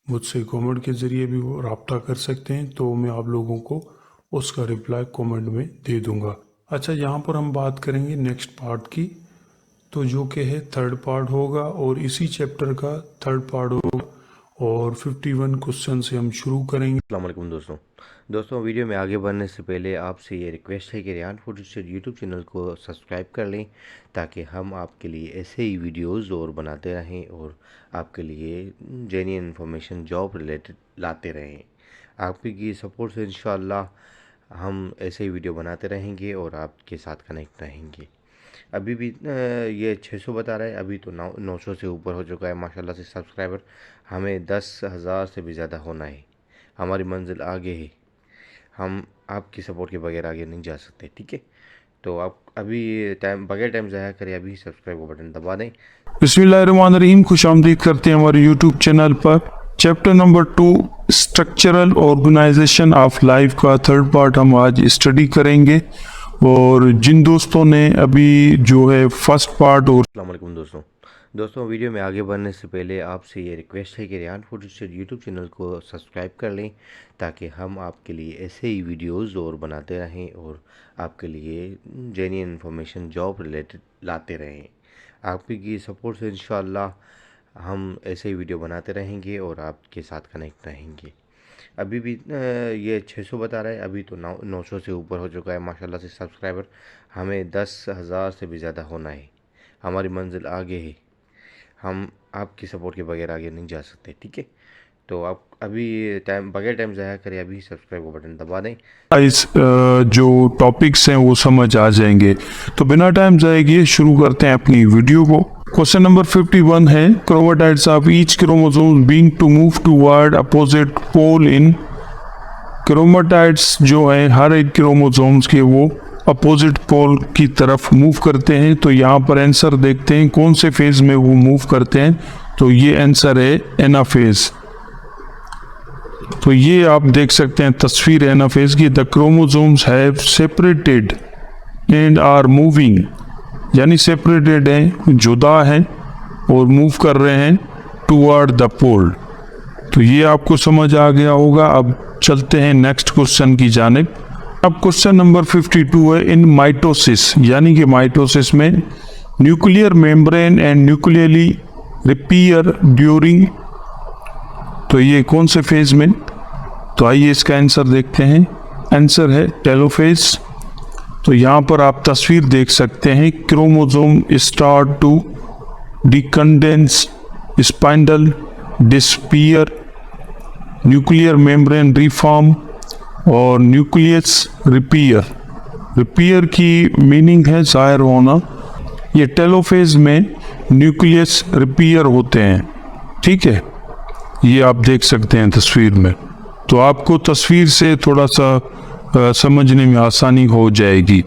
मुझसे कमेंट के ज़रिए भी वो रब्ता कर सकते हैं, तो मैं आप लोगों को उसका रिप्लाई कमेंट में दे दूंगा। अच्छा, यहाँ पर हम बात करेंगे नेक्स्ट पार्ट की, तो जो कि है थर्ड पार्ट होगा और इसी चैप्टर का थर्ड पार्ट होगा और 51 क्वेश्चन से हम शुरू करेंगे।
अस्सलाम वालेकुम दोस्तों, वीडियो में आगे बढ़ने से पहले आपसे ये रिक्वेस्ट है कि Rehan food study YouTube channel को सब्सक्राइब कर लें ताकि हम आपके लिए ऐसे ही वीडियोस और बनाते रहें और आपके लिए जेन्युइन इन्फॉर्मेशन जॉब रिलेटेड लाते रहें। आपकी सपोर्ट से इंशाल्लाह हम ऐसे ही वीडियो बनाते रहेंगे और आपके साथ कनेक्ट रहेंगे। अभी भी ये 600 बता रहा है, अभी तो 900 से ऊपर हो चुका है माशाल्लाह से सब्सक्राइबर। हमें 10,000 से भी ज़्यादा होना है, हमारी मंजिल आगे है, हम आपकी सपोर्ट के बगैर आगे नहीं जा सकते, ठीक है। तो आप अभी टाइम बगैर टाइम ज़ाया करें अभी सब्सक्राइब का बटन दबा दें।
बिस्मिल्लाहिर्रहमानिर्रहीम, खुशामदीद करते हैं हमारे यूट्यूब चैनल पर। Chapter number 2 structural organisation of life का थर्ड पार्ट हम आज स्टडी करेंगे। और जिन दोस्तों ने अभी जो है फर्स्ट पार्ट और
अस्सलाम वालेकुम दोस्तों वीडियो में आगे बढ़ने से पहले आपसे ये रिक्वेस्ट है कि Rehan photo studio YouTube channel को सब्सक्राइब कर लें ताकि हम आपके लिए ऐसे ही वीडियोस और बनाते रहें और आपके लिए जेन्युइन इन्फॉर्मेशन जॉब रिलेटेड लाते रहें। आपकी सपोर्ट से इंशाल्लाह हम ऐसे ही वीडियो बनाते रहेंगे और आपके साथ कनेक्ट रहेंगे। अभी भी ये 600 बता रहा है, अभी तो 900 से ऊपर हो चुका है माशाल्लाह से सब्सक्राइबर। हमें 10,000 से भी ज़्यादा होना है, हमारी मंजिल आगे है। हम आपकी सपोर्ट के बगैर आगे नहीं जा सकते, ठीक है। तो आप अभी टाइम बगैर टाइम ज़ाया करें अभी सब्सक्राइब का बटन दबा दें।
इस जो टॉपिक्स हैं वो समझ आ जाएंगे। तो बिना टाइम जाए किए शुरू करते हैं अपनी वीडियो को। क्वेश्चन नंबर 51 है, chromatids of each chromosome being to move toward opposite pole in. Chromatids जो है हर एक क्रोमोसोम्स के वो अपोजिट पोल की तरफ मूव करते हैं। तो यहाँ पर आंसर देखते हैं कौन से फेज में वो मूव करते हैं। तो ये आंसर है एनाफेज। तो ये आप देख सकते हैं तस्वीर एनाफेज की। The chromosomes have separated and are moving, यानी सेपरेटेड है, जुदा है और मूव कर रहे हैं टुवर्ड द पोल। तो ये आपको समझ आ गया होगा। अब चलते हैं नेक्स्ट क्वेश्चन की जानिब। अब क्वेश्चन नंबर 52 है, इन माइटोसिस, यानी कि माइटोसिस में nuclear membrane and nucleoli reappear during. तो ये कौन से फेज में? तो आइए इसका आंसर देखते हैं। आंसर है टेलोफेज। तो यहाँ पर आप तस्वीर देख सकते हैं, chromosome start to decondense, spindle disappear, nuclear membrane reform और न्यूक्लियस रिपेयर। रिपेयर की मीनिंग है जाहिर होना। ये टेलोफेज में न्यूक्लियस रिपेयर होते हैं, ठीक है। ये आप देख सकते हैं तस्वीर में। तो आपको तस्वीर से थोड़ा सा समझने में आसानी हो जाएगी।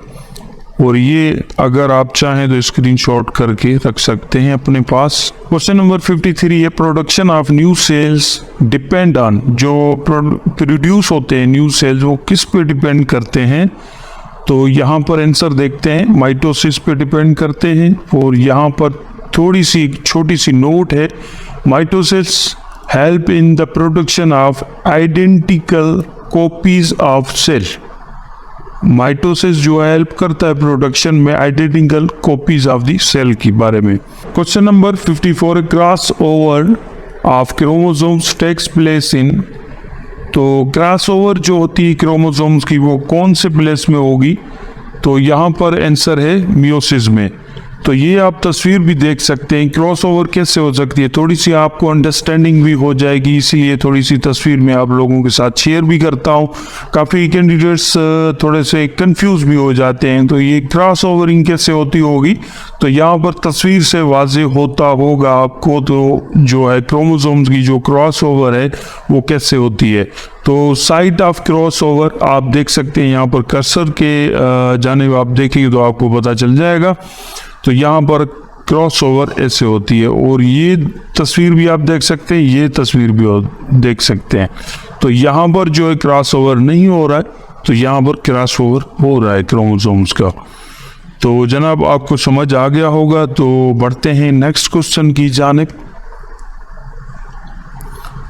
और ये अगर आप चाहें तो स्क्रीनशॉट करके रख सकते हैं अपने पास। क्वेश्चन नंबर 53 है, production of new sales depend on. जो प्रोड्यूस होते हैं न्यू सेल्स वो किस पे डिपेंड करते हैं? तो यहाँ पर आंसर देखते हैं, माइटोसिस पे डिपेंड करते हैं। और यहाँ पर थोड़ी सी छोटी सी नोट है, mitosis help in the production of identical copies of cell. Mitosis जो हेल्प करता है प्रोडक्शन में identical copies of the cell के बारे में। Question number 54, cross over of chromosomes takes place in. तो क्रॉस ओवर जो होती है क्रोमोसोम्स की वो कौन से प्लेस में होगी? तो यहाँ पर आंसर है मियोसिस में। तो ये आप तस्वीर भी देख सकते हैं, क्रॉस ओवर कैसे हो सकती है, थोड़ी सी आपको अंडरस्टैंडिंग भी हो जाएगी, इसीलिए थोड़ी सी तस्वीर में आप लोगों के साथ शेयर भी करता हूँ। काफ़ी कैंडिडेट्स थोड़े से कंफ्यूज भी हो जाते हैं। तो ये क्रॉस ओवरिंग कैसे होती होगी? तो यहाँ पर तस्वीर से वाजे होता होगा आपको, तो जो है क्रोमोसोम्स की जो क्रॉस ओवर है वो कैसे होती है। तो साइट ऑफ क्रॉस ओवर आप देख सकते हैं, यहाँ पर कर्सर के जानिब आप देखेंगे तो आपको पता चल जाएगा। तो यहाँ पर क्रॉस ओवर ऐसे होती है। और ये तस्वीर भी आप देख सकते हैं, ये तस्वीर भी देख सकते हैं। तो यहाँ पर जो है क्रॉस ओवर नहीं हो रहा है, तो यहाँ पर क्रॉस ओवर हो रहा है क्रोमोसोम्स का। तो जनाब आपको समझ आ गया होगा। तो बढ़ते हैं नेक्स्ट क्वेश्चन की जानिब।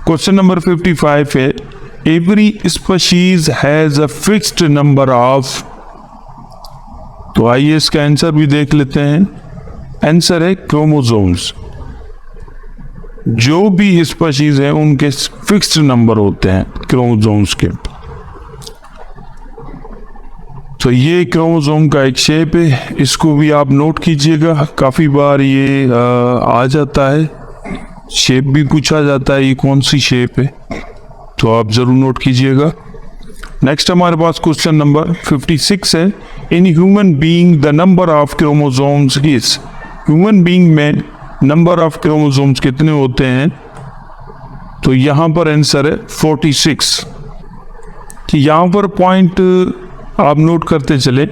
क्वेश्चन नंबर 55 है, every species has a fixed number of. तो आइए इसका आंसर भी देख लेते हैं। आंसर है क्रोमोसोम्स। जो भी स्पीशीज है उनके फिक्स्ड नंबर होते हैं क्रोमोसोम्स के। तो ये क्रोमोसोम का एक शेप है, इसको भी आप नोट कीजिएगा। काफ़ी बार ये आ जाता है, शेप भी पूछा जाता है, ये कौन सी शेप है, तो आप ज़रूर नोट कीजिएगा। नेक्स्ट हमारे पास क्वेश्चन नंबर 56 है, in human being the number of chromosomes is. Human being में नंबर ऑफ क्रोमोसोम्स कितने होते हैं? तो यहाँ पर आंसर है 46। कि यहाँ पर पॉइंट आप नोट करते चले,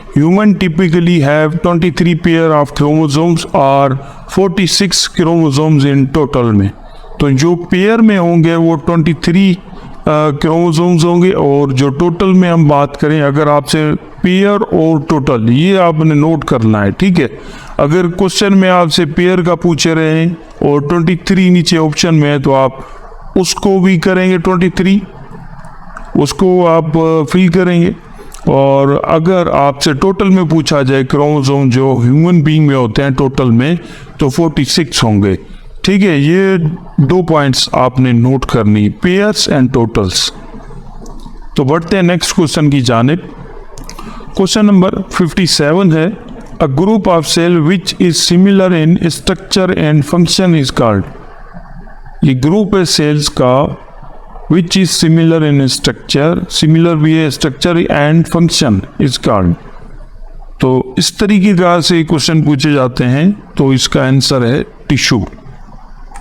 human typically have 23 pair of chromosomes और 46 क्रोमोसोम्स इन टोटल में। तो जो पेयर में होंगे वो 23 क्रोमोसोम्स होंगे, और जो टोटल में हम बात करें, अगर आपसे पेयर और टोटल ये आपने नोट करना है, ठीक है। अगर क्वेश्चन में आपसे पेयर का पूछ रहे हैं और 23 नीचे ऑप्शन में है, तो आप उसको भी करेंगे 23, उसको आप फिल करेंगे। और अगर आपसे टोटल में पूछा जाए क्रोमोसोम जो ह्यूमन बीइंग में होते हैं टोटल में, तो 46 होंगे, ठीक है। ये 2 पॉइंट्स आपने नोट करनी, पेयर्स एंड टोटल्स। तो बढ़ते हैं नेक्स्ट क्वेश्चन की जानिब। क्वेश्चन नंबर 57 है, a group of cell which is similar in structure and function is called. ये ग्रुप है सेल्स का which is similar in structure, similar भी है structure and function is called. तो इस तरीके का से क्वेश्चन पूछे जाते हैं, तो इसका आंसर है टिश्यू।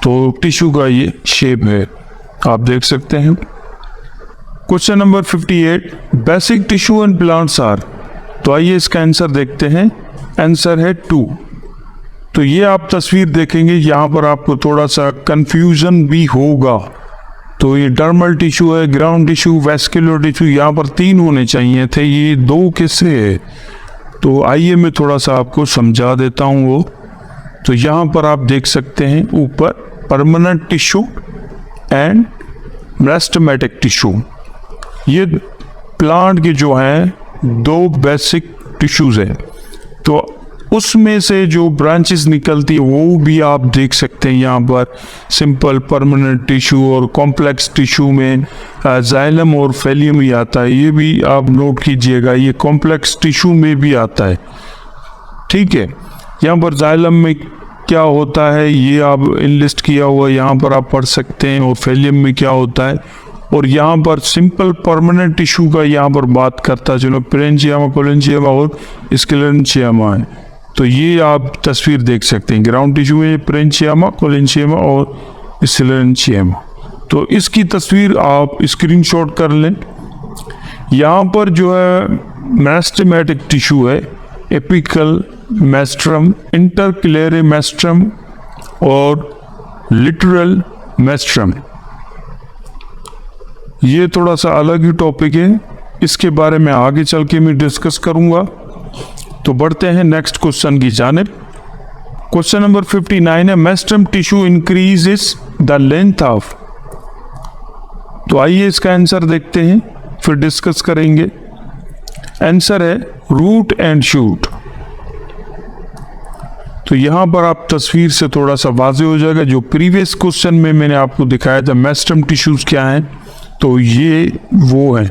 तो टिश्यू का ये शेप है, आप देख सकते हैं। Question number 58, basic tissue and plants are. तो आइए इसका आंसर देखते हैं, आंसर है 2। तो ये आप तस्वीर देखेंगे, यहाँ पर आपको थोड़ा सा कंफ्यूजन भी होगा। तो ये डर्मल टिश्यू है, ग्राउंड टिश्यू, वेस्कुलर टिश्यू, यहाँ पर 3 होने चाहिए थे, ये 2 किससे है। तो आइए मैं थोड़ा सा आपको समझा देता हूँ वो। तो यहाँ पर आप देख सकते हैं ऊपर permanent tissue and meristematic tissue, ये प्लांट के जो हैं 2 बेसिक टिश्यूज हैं। तो उसमें से जो ब्रांचेस निकलती है वो भी आप देख सकते हैं यहाँ पर, सिंपल परमानेंट टिश्यू और कॉम्प्लेक्स टिश्यू में जाइलम और फेलियम ही आता है, ये भी आप नोट कीजिएगा, ये कॉम्प्लेक्स टिश्यू में भी आता है, ठीक है। यहाँ पर जाइलम में क्या होता है ये आप इनलिस्ट किया हुआ यहाँ पर आप पढ़ सकते हैं, और फेलियम में क्या होता है। और यहाँ पर सिंपल परमानेंट टिश्यू का यहाँ पर बात करता है, चलो पेरेंचियमा, कोलेंचियमा और स्क्लेरेंचियमा है। तो ये आप तस्वीर देख सकते हैं, ग्राउंड टिश्यू में पेरेंचियमा, कोलेंचियमा और स्क्लेरेंचियमा। तो इसकी तस्वीर आप स्क्रीनशॉट कर लें। यहाँ पर जो है मेरिस्टेमेटिक टिश्यू है, एपिकल मेस्ट्रम, इंटरक्लेरे मेस्ट्रम और लिटरल मेस्ट्रम। ये थोड़ा सा अलग ही टॉपिक है, इसके बारे में आगे चल के मैं डिस्कस करूंगा। तो बढ़ते हैं नेक्स्ट क्वेश्चन की जानिब। क्वेश्चन नंबर 59 है, meristem tissue increases the length of. तो आइए इसका आंसर देखते हैं, फिर डिस्कस करेंगे। आंसर है रूट एंड शूट। तो यहाँ पर आप तस्वीर से थोड़ा सा वाज़ेह हो जाएगा, जो प्रीवियस क्वेश्चन में मैंने आपको दिखाया था मेस्ट्रम टिश्यूज क्या हैं, तो ये वो है।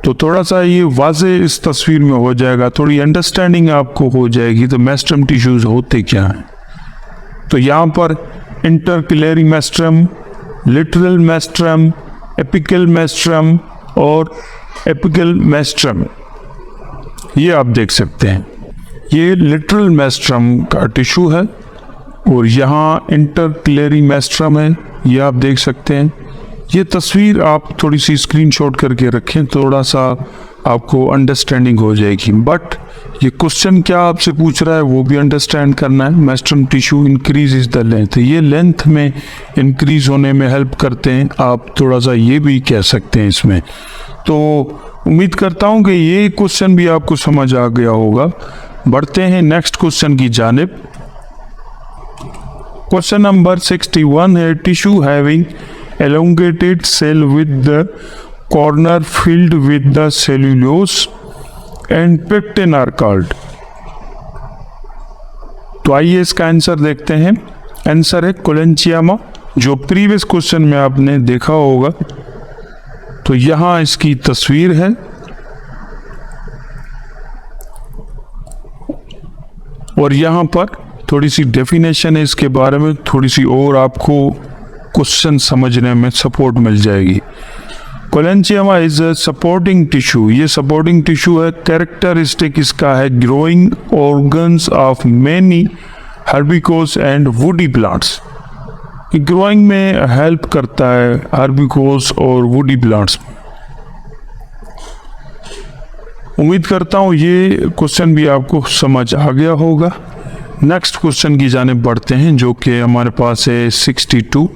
तो थोड़ा सा ये वाज़ेह इस तस्वीर में हो जाएगा, थोड़ी अंडरस्टैंडिंग आपको हो जाएगी। तो मेस्ट्रम टिश्यूज होते क्या हैं, तो यहाँ पर इंटरक्लेरी मेस्ट्रम, लिटरल मेस्ट्रम, एपिकल मेस्ट्रम और एपिकल मेस्ट्रम, ये आप देख सकते हैं। ये लिटरल मेस्ट्रम का टिश्यू है, और यहाँ इंटरक्लेरी मेस्ट्रम है, ये आप देख सकते हैं। ये तस्वीर आप थोड़ी सी स्क्रीनशॉट करके रखें, थोड़ा सा आपको अंडरस्टैंडिंग हो जाएगी। बट ये क्वेश्चन क्या आपसे पूछ रहा है वो भी अंडरस्टैंड करना है। Meristem tissue increase is the length, ये लेंथ में इंक्रीज होने में हेल्प करते हैं, आप थोड़ा सा ये भी कह सकते हैं इसमें। तो उम्मीद करता हूँ कि ये क्वेश्चन भी आपको समझ आ गया होगा। बढ़ते हैं नेक्स्ट क्वेश्चन की जानिब। क्वेश्चन नंबर 61 है, tissue having elongated cell with the corner filled with the cellulose and pectin are called। तो आइए इसका आंसर देखते हैं। आंसर है कोलेंचियमा, जो प्रीवियस क्वेश्चन में आपने देखा होगा। तो यहां इसकी तस्वीर है, और यहां पर थोड़ी सी डेफिनेशन है इसके बारे में, थोड़ी सी और आपको क्वेश्चन समझने में सपोर्ट मिल जाएगी। Collenchyma is a supporting tissue, ये सपोर्टिंग टिश्यू है। कैरेक्टरिस्टिक इसका है growing organs of many herbaceous and woody plants, growing में हेल्प करता है हर्बिकोस और वुडी प्लांट्स। उम्मीद करता हूँ ये क्वेश्चन भी आपको समझ आ गया होगा। नेक्स्ट क्वेश्चन की जानिब बढ़ते हैं जो कि हमारे पास है 62।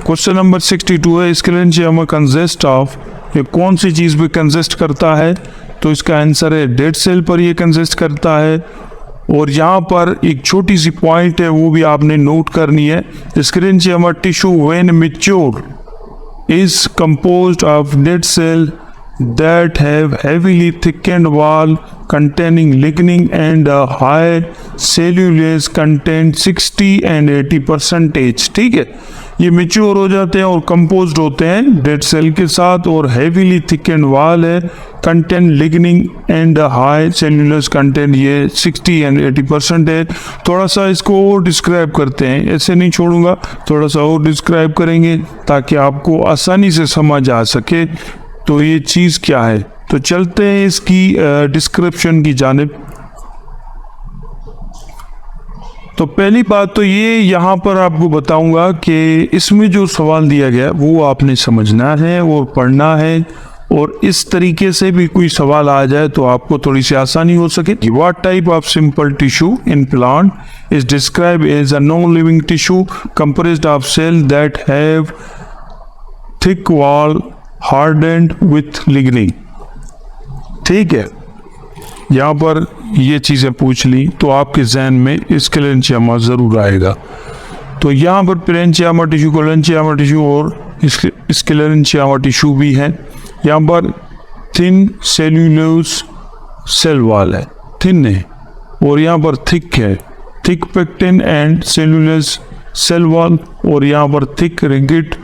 क्वेश्चन नंबर 62 है, स्क्लेरेंजियमा कंसिस्ट ऑफ, ये कौन सी चीज़ पे कंसिस्ट करता है? तो इसका आंसर है डेड सेल पर ये कंसिस्ट करता है। और यहाँ पर एक छोटी सी पॉइंट है वो भी आपने नोट करनी है। Sclerenchyma tissue when mature is composed of dead cell that have heavily thickened wall containing lignin and a high cellulose content 60 and 80%। ठीक है, ये मेच्योर हो जाते हैं और कंपोज्ड होते हैं डेड सेल के साथ, और हेवीली थिकेंड वॉल है, content lignin and high cellulose content ये 60 एंड 80% है। थोड़ा सा इसको और डिस्क्राइब करते हैं, ऐसे नहीं छोड़ूंगा, थोड़ा सा और डिस्क्राइब करेंगे ताकि आपको आसानी से समझ आ सके तो ये चीज़ क्या है। तो चलते हैं इसकी डिस्क्रिप्शन की जानिब। तो पहली बात तो ये यहाँ पर आपको बताऊंगा कि इसमें जो सवाल दिया गया वो आपने समझना है और पढ़ना है, और इस तरीके से भी कोई सवाल आ जाए तो आपको थोड़ी सी आसानी हो सके। What type of simple tissue in plant is describe as a non living tissue compressed of cell that have thick wall hardened with lignin. ठीक है, यहाँ पर ये चीज़ें पूछ ली तो आपके जहन में स्क्लेरेंजियमा ज़रूर आएगा। तो यहाँ पर पेरेंचियामा टिश्यू, कोलेंचियामा टिश्यू और स्क्लेरेंजियमा टिश्यू भी है। यहाँ पर थिन सेल्यूलोज सेल वॉल है, थिन है, और यहाँ पर थिक है, thick pectin and cellulose cell wall, और यहाँ पर thick rigid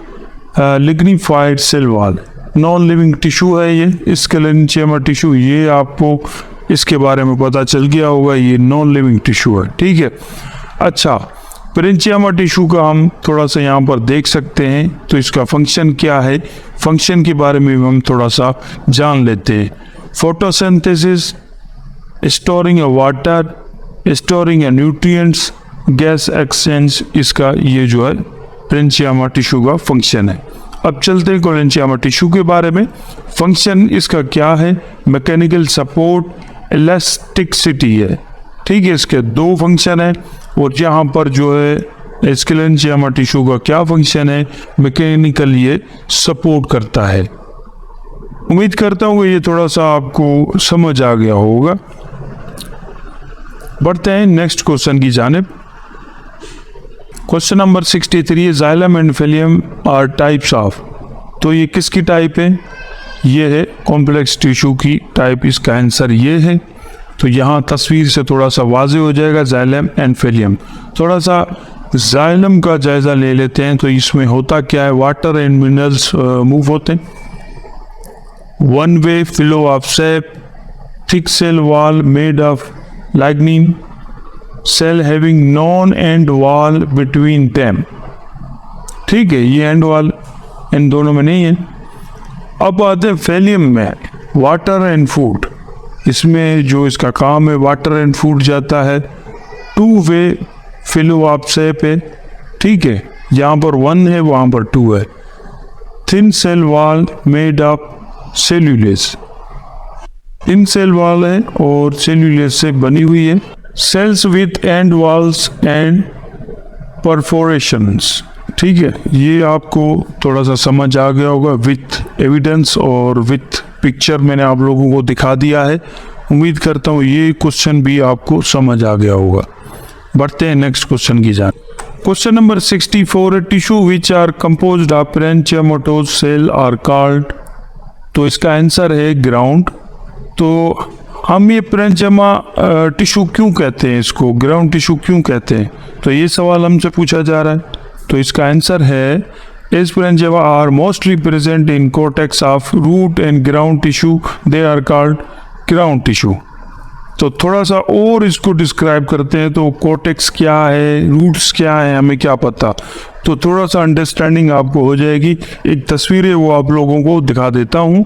lignified cell wall. Non living tissue है ये स्क्लेरेंजियमा टिश्यू, ये आपको इसके बारे में पता चल गया होगा, ये नॉन लिविंग टिश्यू है। ठीक है, अच्छा, पेरेंचियामा टिश्यू का हम थोड़ा सा यहाँ पर देख सकते हैं। तो इसका फंक्शन क्या है, फंक्शन के बारे में हम थोड़ा सा जान लेते हैं। फोटोसिंथेसिस, स्टोरिंग अ वाटर, स्टोरिंग अ न्यूट्रिएंट्स, गैस एक्सचेंज, इसका ये जो है पेरेंचियामा टिश्यू का फंक्शन है। अब चलते हैं कोलेंचियामा टिश्यू के बारे में। फंक्शन इसका क्या है, मैकेनिकल सपोर्ट, इलास्टिसिटी है। ठीक है, इसके दो फंक्शन है। और यहाँ पर जो है स्क्लेरेंजियमा टिश्यू का क्या फंक्शन है, मैकेनिकल ये सपोर्ट करता है। उम्मीद करता हूँ ये थोड़ा सा आपको समझ आ गया होगा। बढ़ते हैं नेक्स्ट क्वेश्चन की जानिब। क्वेश्चन नंबर 63 है, xylem and phloem are types of. तो ये किसकी टाइप है, ये है कॉम्प्लेक्स टिश्यू की टाइप, इसका आंसर ये है। तो यहाँ तस्वीर से थोड़ा सा वाजे हो जाएगा जाइलम एंड फेलियम। थोड़ा सा जाइलम का जायजा ले लेते हैं। तो इसमें होता क्या है, वाटर एंड मिनरल्स मूव होते हैं, one way flow of sap, thick cell wall made of lignin, cell having non end wall between them. ठीक है, ये एंड वॉल इन दोनों में नहीं है। अब आते हैं फेलियम में, वाटर एंड फूड। इसमें जो इसका काम है वाटर एंड फूड जाता है, टू वे फ्लो ऑफ सेप है। ठीक है, यहाँ पर वन है वहाँ पर टू है। Thin cell wall made of cellulose, thin cell wall है और सेल्यूलेज से बनी हुई है। Cells with end walls and perforations. ठीक है, ये आपको थोड़ा सा समझ आ गया होगा विथ एविडेंस और विथ पिक्चर मैंने आप लोगों को दिखा दिया है। उम्मीद करता हूँ ये क्वेश्चन भी आपको समझ आ गया होगा। बढ़ते हैं नेक्स्ट क्वेश्चन की जान। क्वेश्चन नंबर 64 है, tissue which are composed of parenchymatous cell are called. तो इसका आंसर है ग्राउंड। तो हम ये पेरेंचियामा टिश्यू क्यों कहते हैं, इसको ग्राउंड टिश्यू क्यों कहते हैं, तो ये सवाल हमसे पूछा जा रहा है। तो इसका आंसर है as parenchyma are mostly present in cortex of root and ground tissue, they are called ground tissue. तो थोड़ा सा और इसको डिस्क्राइब करते हैं। तो कोर्टेक्स क्या है, रूट्स क्या है, हमें क्या पता, तो थोड़ा सा अंडरस्टैंडिंग आपको हो जाएगी। एक तस्वीर है वो आप लोगों को दिखा देता हूँ।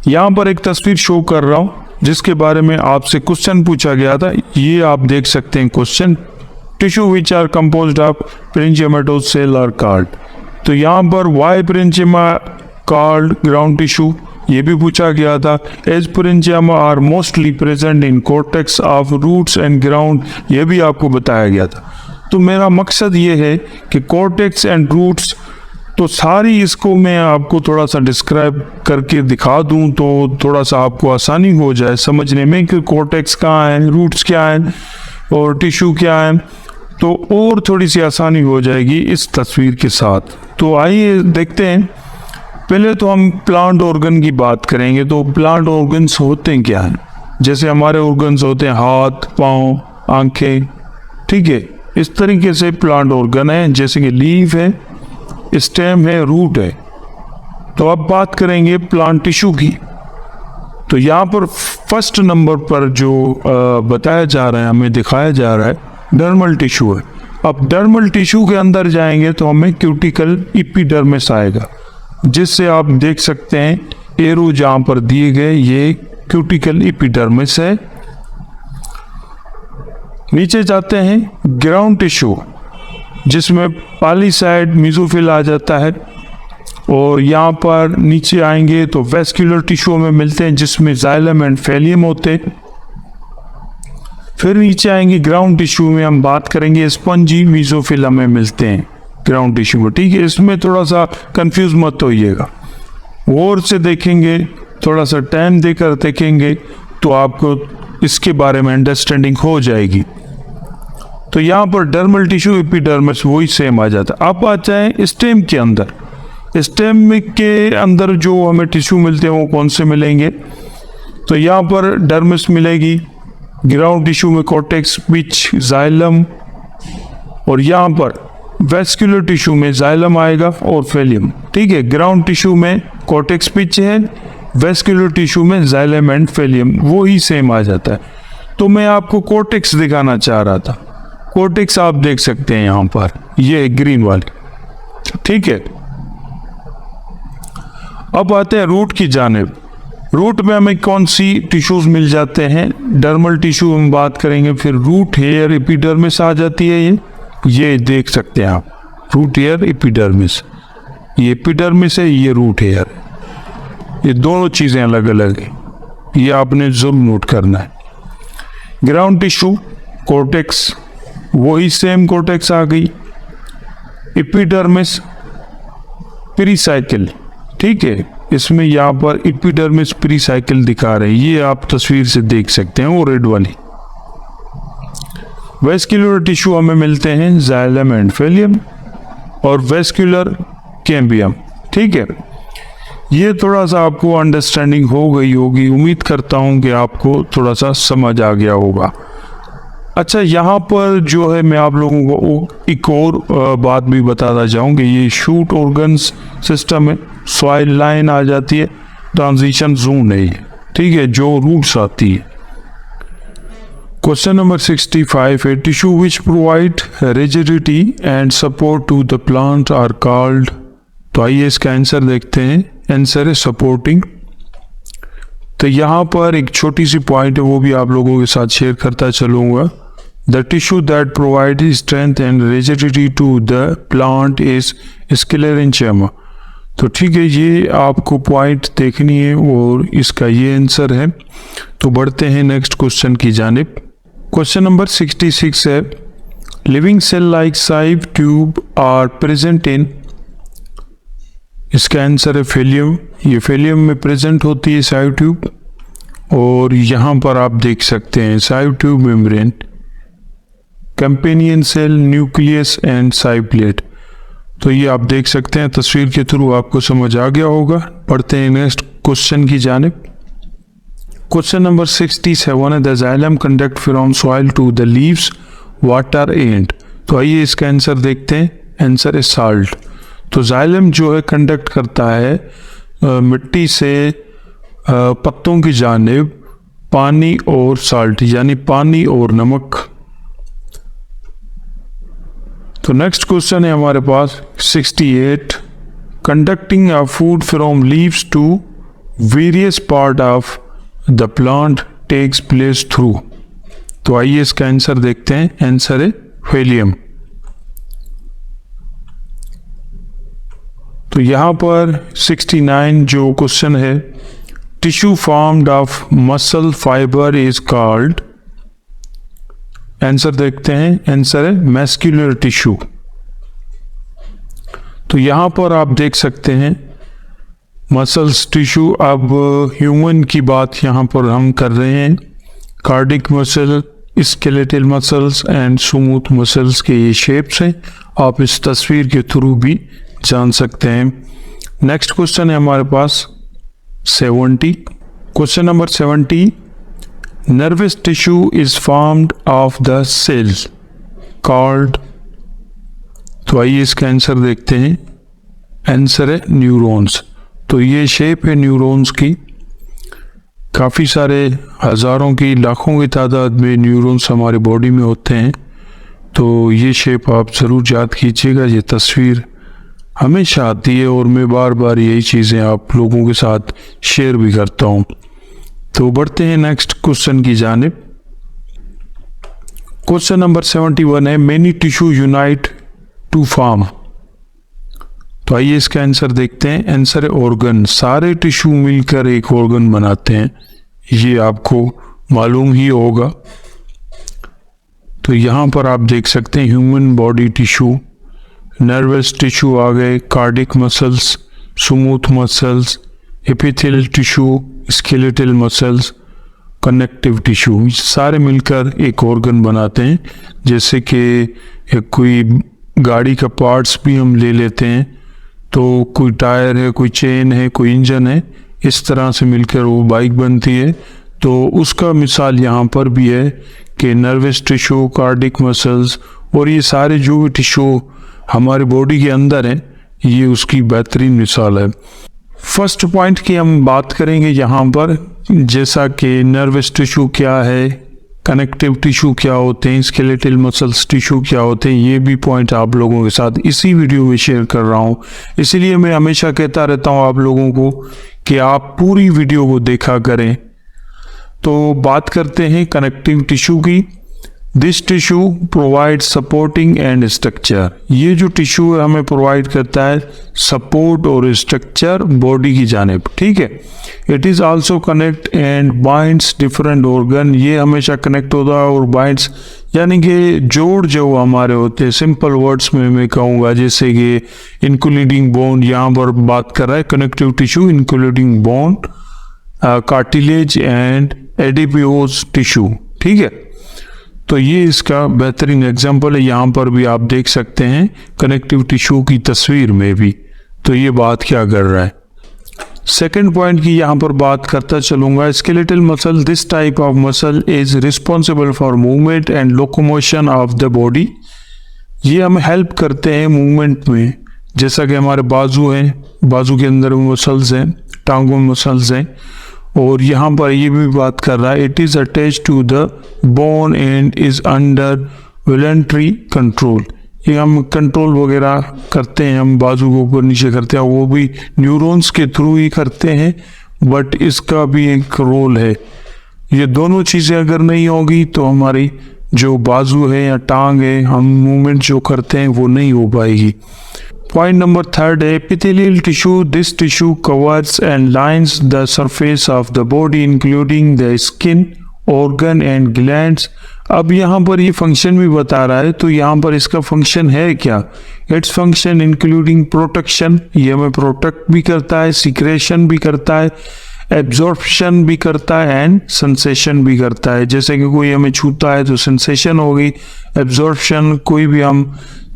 यहाँ पर एक तस्वीर शो कर रहा हूँ जिसके बारे में आपसे क्वेश्चन पूछा गया था। ये आप देख सकते हैं question, tissue which are composed of parenchymatous cell are called. तो यहाँ पर why parenchyma called ground tissue, ये भी पूछा गया था। As parenchyma are mostly present in cortex of roots and ground, ये भी आपको बताया गया था। तो मेरा मकसद ये है कि कॉर्टेक्स एंड रूट्स, तो सारी इसको मैं आपको थोड़ा सा डिस्क्राइब करके दिखा दूं तो थोड़ा सा आपको आसानी हो जाए समझने में कि कॉर्टेक्स कहाँ है, रूट्स क्या है और टिश्यू क्या है, तो और थोड़ी सी आसानी हो जाएगी इस तस्वीर के साथ। तो आइए देखते हैं। पहले तो हम प्लांट ऑर्गन की बात करेंगे। तो प्लांट ऑर्गन्स होते हैं क्या हैं? जैसे हमारे ऑर्गन्स होते हैं हाथ, पाँव, आंखें, ठीक है, इस तरीके से प्लांट ऑर्गन है, जैसे कि लीफ है, स्टेम है, रूट है। तो अब बात करेंगे प्लांट टिश्यू की। तो यहाँ पर फर्स्ट नंबर पर जो बताया जा रहा है, हमें दिखाया जा रहा है, डर्मल टिश्यू है। अब डर्मल टिश्यू के अंदर जाएंगे तो हमें क्यूटिकल एपिडर्मिस आएगा, जिससे आप देख सकते हैं एरो जहाँ पर दिए गए, ये क्यूटिकल एपिडर्मिस है। नीचे जाते हैं ग्राउंड टिश्यू, जिसमें पॉलीसाइड मेसोफिल आ जाता है। और यहाँ पर नीचे आएंगे तो वेस्कुलर टिश्यू में मिलते हैं, जिसमें जाइलम एंड फेलियम होते हैं। फिर नीचे आएंगे ग्राउंड टिश्यू में हम बात करेंगे स्पंजी मेसोफिल हमें मिलते हैं ग्राउंड टिश्यू में, ठीक है। इसमें थोड़ा सा कंफ्यूज मत होइएगा, और से देखेंगे, थोड़ा सा टाइम देकर देखेंगे तो आपको इसके बारे में अंडरस्टैंडिंग हो जाएगी। तो यहाँ पर डर्मल टिश्यू, एपिडर्मिस वही सेम आ जाता है। अब आ जाए स्टेम के अंदर। स्टेम के अंदर जो हमें टिश्यू मिलते हैं वो कौन से मिलेंगे? तो यहाँ पर डर्मिस मिलेगी, ग्राउंड टिश्यू में कॉर्टेक्स, पिच, जाइलम, और यहाँ पर वेस्कुलर टिश्यू में जाइलम आएगा और फेलियम, ठीक है। ग्राउंड टिश्यू में कॉर्टेक्स, पिच है, वेस्कुलर टिश्यू में जाइलम एंड फेलियम, वो ही सेम आ जाता है। तो मैं आपको कॉर्टेक्स दिखाना चाह रहा था। कॉर्टेक्स आप देख सकते हैं यहाँ पर, ये ग्रीन वाली, ठीक है। अब आते हैं रूट की जानिब। रूट में हमें कौन सी टिश्यूज मिल जाते हैं? डर्मल टिश्यू हम बात करेंगे, फिर रूट हेयर एपिडर्मिस आ जाती है। ये देख सकते हैं आप, रूट हेयर एपिडर्मिस, ये एपिडर्मिस है, ये रूट हेयर, ये दोनों चीजें अलग अलग है, ये आपने जरूर नोट करना है। ग्राउंड टिश्यू, कॉर्टेक्स, वही सेम कॉर्टेक्स आ गई। एपिडर्मिस, पेरिसाइकिल, ठीक है। इसमें यहाँ पर एपिडर्मिस पेरिसाइकिल दिखा रहे हैं, ये आप तस्वीर से देख सकते हैं, वो रेड वाली। वेस्कुलर टिश्यू हमें मिलते हैं जाइलम एंड फेलियम और वेस्कुलर कैम्बियम, ठीक है। ये थोड़ा सा आपको अंडरस्टैंडिंग हो गई होगी, उम्मीद करता हूँ कि आपको थोड़ा सा समझ आ गया होगा। अच्छा, यहाँ पर जो है मैं आप लोगों को एक और बात भी बताना चाहूँगी। ये शूट ऑर्गन्स सिस्टम है, सॉइल लाइन आ जाती है, ट्रांजिशन जोन है, ठीक है, जो रूट्स आती है। क्वेश्चन नंबर 65 है, tissue which provide rigidity and support to the plant are called. तो आइए इसका आंसर देखते हैं। आंसर है सपोर्टिंग। तो यहाँ पर एक छोटी सी पॉइंट है, वो भी आप लोगों के साथ शेयर करता चलूँगा। The tissue that provide strength and rigidity to the plant is sclerenchyma. तो ठीक है, ये आपको पॉइंट देखनी है और इसका ये आंसर है। तो बढ़ते हैं नेक्स्ट क्वेश्चन की जानिब। क्वेश्चन नंबर 66 है, living cell like sieve tube are present in. इसका आंसर है फेलियम। ये फेलियम में प्रेजेंट होती है साइव ट्यूब, और यहाँ पर आप देख सकते हैं sieve tube membrane, companion cell, nucleus and sieve plate. तो ये आप देख सकते हैं, तस्वीर के थ्रू आपको समझ आ गया होगा। पढ़ते हैं नेक्स्ट क्वेश्चन की जानिब। क्वेश्चन नंबर 67 है, the xylem conduct from soil to the leaves water and. तो आइए इसका आंसर देखते हैं। आंसर है साल्ट। तो जाइलम जो है कंडक्ट करता है मिट्टी से पत्तों की जानिब पानी और साल्ट, यानी पानी और नमक। तो नेक्स्ट क्वेश्चन है हमारे पास 68, conducting a food from leaves to various part of the plant takes place through. तो आइए इसका आंसर देखते हैं। आंसर है फेलियम। तो यहाँ पर 69 जो क्वेश्चन है tissue formed of muscle fiber is called, answer देखते हैं, आंसर है मैस्कुलर टिश्यू। तो यहां पर आप देख सकते हैं मसल्स टिश्यू। अब ह्यूमन की बात यहां पर हम कर रहे हैं। Cardiac muscle, skeletal muscles and smooth muscles के ये शेप्स हैं, आप इस तस्वीर के थ्रू भी जान सकते हैं। नेक्स्ट क्वेश्चन है हमारे पास 70। Question number 70, nervous tissue is formed of the cell called. तो आइए इसका आंसर देखते हैं। आंसर है न्यूरॉन्स। तो ये शेप है न्यूरॉन्स की। काफ़ी सारे हज़ारों की, लाखों की तादाद में न्यूरॉन्स हमारे बॉडी में होते हैं। तो ये शेप आप ज़रूर याद कीजिएगा। ये तस्वीर हमेशा आती है और मैं बार बार यही चीज़ें आप लोगों के साथ शेयर भी करता हूँ। तो बढ़ते हैं नेक्स्ट क्वेश्चन की जानिब। क्वेश्चन नंबर 71 है, many tissue unite to form. तो आइए इसका आंसर देखते हैं। आंसर है ऑर्गन। सारे टिश्यू मिलकर एक ऑर्गन बनाते हैं, ये आपको मालूम ही होगा। तो यहाँ पर आप देख सकते हैं human body tissue, nervous tissue आ गए, cardiac muscles, smooth muscles, epithelial tissue, skeletal muscles, connective tissue, सारे मिलकर एक ऑर्गन बनाते हैं। जैसे कि कोई गाड़ी का पार्ट्स भी हम ले लेते हैं, तो कोई टायर है, कोई चेन है, कोई इंजन है, इस तरह से मिलकर वो बाइक बनती है। तो उसका मिसाल यहाँ पर भी है कि नर्वस टिश्यू, कार्डिक मसल्स और ये सारे जो भी टिश्यू हमारे बॉडी के अंदर हैं, ये उसकी बेहतरीन मिसाल है। फर्स्ट पॉइंट की हम बात करेंगे यहाँ पर, जैसा कि नर्वस टिश्यू क्या है, कनेक्टिव टिश्यू क्या होते हैं, स्केलेटल मसल्स टिश्यू क्या होते हैं, ये भी पॉइंट आप लोगों के साथ इसी वीडियो में शेयर कर रहा हूँ। इसीलिए मैं हमेशा कहता रहता हूँ आप लोगों को कि आप पूरी वीडियो को देखा करें। तो बात करते हैं कनेक्टिव टिश्यू की। This tissue provide supporting and structure. ये जो टिश्यू है हमें प्रोवाइड करता है सपोर्ट और स्ट्रक्चर बॉडी की जानिब, ठीक है। It is also connect and binds different organ. ये हमेशा कनेक्ट होता है और बाइंड्स यानी कि जोड़ जो हमारे होते हैं, सिंपल वर्ड्स में मैं कहूँगा, जैसे कि इंक्लूडिंग बोन, यहाँ पर बात कर रहा है connective tissue including bone, cartilage and adipose tissue, ठीक है। तो ये इसका बेहतरीन एग्जाम्पल है। यहाँ पर भी आप देख सकते हैं कनेक्टिव टिश्यू की तस्वीर में भी। तो ये बात क्या कर रहा है। सेकेंड पॉइंट की यहाँ पर बात करता चलूंगा। Skeletal muscle, this type of muscle is responsible for movement and locomotion of the body. ये हमें हेल्प करते हैं मूवमेंट में, जैसा कि हमारे बाजू हैं, बाजू के अंदर मसल्स हैं, टांगों में मसल्स हैं। और यहाँ पर ये भी बात कर रहा है, it is attach to the bone and is under voluntary control. ये हम कंट्रोल वगैरह करते हैं, हम बाजू को ऊपर नीचे करते हैं, वो भी न्यूरॉन्स के थ्रू ही करते हैं, बट इसका भी एक रोल है। ये दोनों चीज़ें अगर नहीं होगी तो हमारी जो बाजू है या टांग है, हम मूवमेंट जो करते हैं वो नहीं हो पाएगी। पॉइंट नंबर थर्ड है epithelial tissue. This tissue covers and lines the surface of the body including the skin, organ and glands. अब यहाँ पर ये फंक्शन भी बता रहा है, तो यहाँ पर इसका फंक्शन है क्या। इट्स फंक्शन इंक्लूडिंग प्रोटेक्शन, ये हमें प्रोटेक्ट भी करता है, सिक्रेशन भी करता है, एब्जॉर्प्शन भी करता है एंड सेंसेशन भी करता है। जैसे कि कोई हमें छूता है तो सेंसेशन होगी, एब्जॉर्प्शन कोई भी हम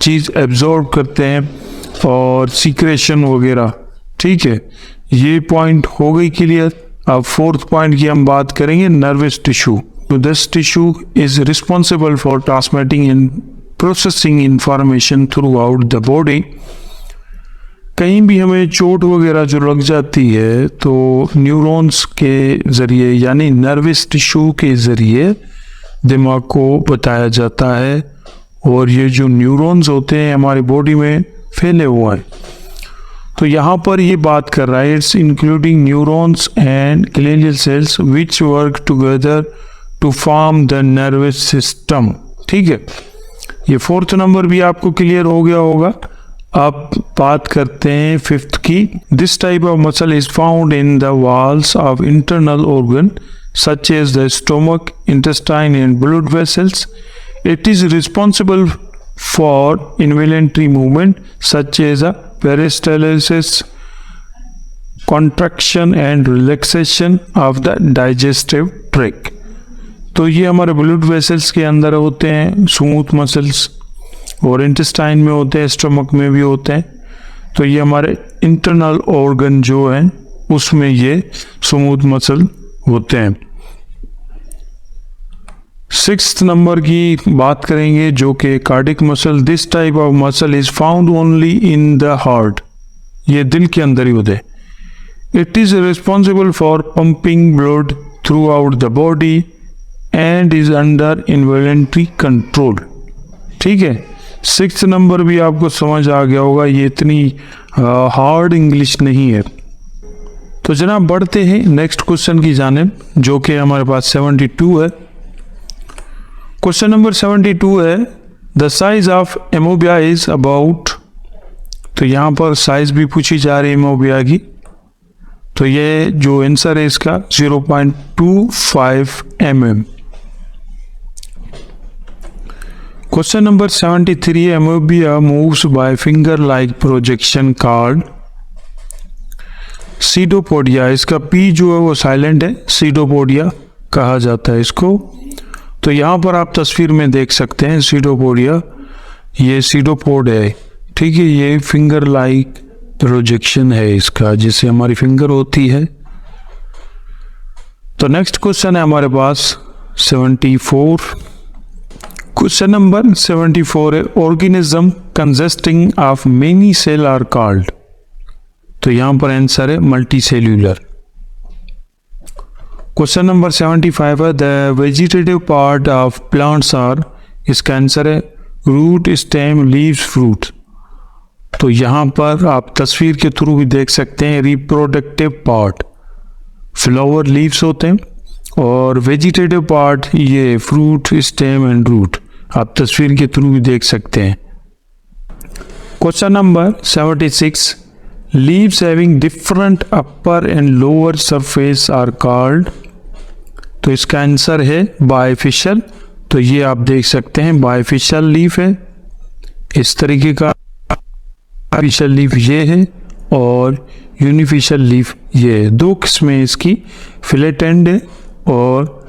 चीज़ एब्जॉर्ब करते हैं, और सिक्रेशन वगैरह, ठीक है। ये पॉइंट हो गई क्लियर। अब फोर्थ पॉइंट की हम बात करेंगे नर्वस टिश्यू। तो this tissue is responsible for transmitting and processing information through out the body. कहीं भी हमें चोट वगैरह जो लग जाती है तो न्यूरॉन्स के ज़रिए यानी नर्वस टिश्यू के ज़रिए दिमाग को बताया जाता है, और ये जो न्यूरॉन्स होते हैं हमारी बॉडी में फैले हुए हैं। तो यहाँ पर ये बात कर रहा है, it's including neurons and glial cells which work together to form the nervous system, ठीक है। ये फोर्थ नंबर भी आपको क्लियर हो गया होगा। अब बात करते हैं फिफ्थ की। This type of muscle is found in the walls of internal organ such as the stomach, intestine and blood vessels. It is responsible for involuntary movement such as a peristalsis, contraction and relaxation of the digestive tract. तो ये हमारे ब्लड वेसल्स के अंदर होते हैं स्मूथ मसल्स, और इंटेस्टाइन में होते हैं, स्टमक में भी होते हैं। तो ये हमारे इंटरनल ऑर्गन जो है उसमें ये स्मूथ मसल होते हैं। सिक्स्थ नंबर की बात करेंगे जो कि cardiac muscle. This type of muscle is found only in the heart, ये दिल के अंदर ही होते हैं। It is responsible for pumping blood throughout the body and is under involuntary control. ठीक है, सिक्स्थ नंबर भी आपको समझ आ गया होगा, ये इतनी हार्ड इंग्लिश नहीं है। तो जनाब बढ़ते हैं नेक्स्ट क्वेश्चन की जानिब जो कि हमारे पास 72 है। क्वेश्चन नंबर 72 है, the size of एमोबिया is about. तो यहाँ पर साइज भी पूछी जा रही है एमोबिया की। तो ये जो आंसर है इसका 0.25 mm। Question number 73, एमोबिया moves bye finger like projection called pseudopodia. इसका पी जो है वो साइलेंट है, सीडोपोडिया कहा जाता है इसको। तो यहाँ पर आप तस्वीर में देख सकते हैं सीडोपोडिया, ये सीडोपोड है। ठीक है, ये फिंगर लाइक प्रोजेक्शन है इसका, जिससे हमारी फिंगर होती है। तो नेक्स्ट क्वेश्चन है हमारे पास 74। क्वेश्चन नंबर 74 है, organism consisting of many cell are called. तो यहां पर आंसर है मल्टी सेल्यूलर। क्वेश्चन नंबर 75 है, the vegetative part of plants are. इसका आंसर है रूट, स्टेम, लीव्स, फ्रूट। तो यहां पर आप तस्वीर के थ्रू भी देख सकते हैं रिप्रोडक्टिव पार्ट फ्लावर, लीव्स होते हैं, और वेजिटेटिव पार्ट ये फ्रूट, स्टेम एंड रूट। आप तस्वीर के थ्रू भी देख सकते हैं। Question number 76, leaves having different upper and lower surface are called. तो इसका आंसर है बाइफिशियल। तो ये आप देख सकते हैं बाइफिशियल लीफ है, इस तरीके का फिशियल लीफ ये है, और यूनिफिशियल लीफ ये है। दो किस्में इसकी, फिलेटेंड है और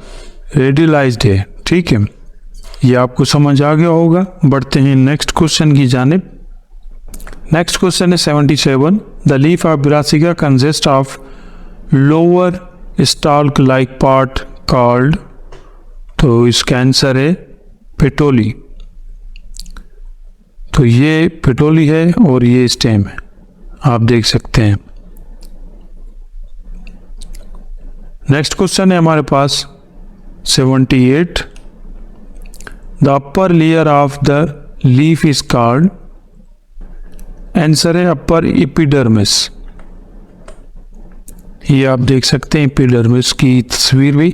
रेडियलाइज्ड है। ठीक है, ये आपको समझ आ गया होगा। बढ़ते हैं नेक्स्ट क्वेश्चन की जानिब। नेक्स्ट क्वेश्चन है 77, the leaf of brassica consist of lower stalk like part called. तो इसका आंसर है पेटोली। तो ये पेटोली है और ये स्टेम है, आप देख सकते हैं। नेक्स्ट क्वेश्चन है हमारे पास 78, the upper layer of the leaf is called. Answer है अपर एपिडर्मिस। ये आप देख सकते हैं एपिडर्मिस की तस्वीर भी।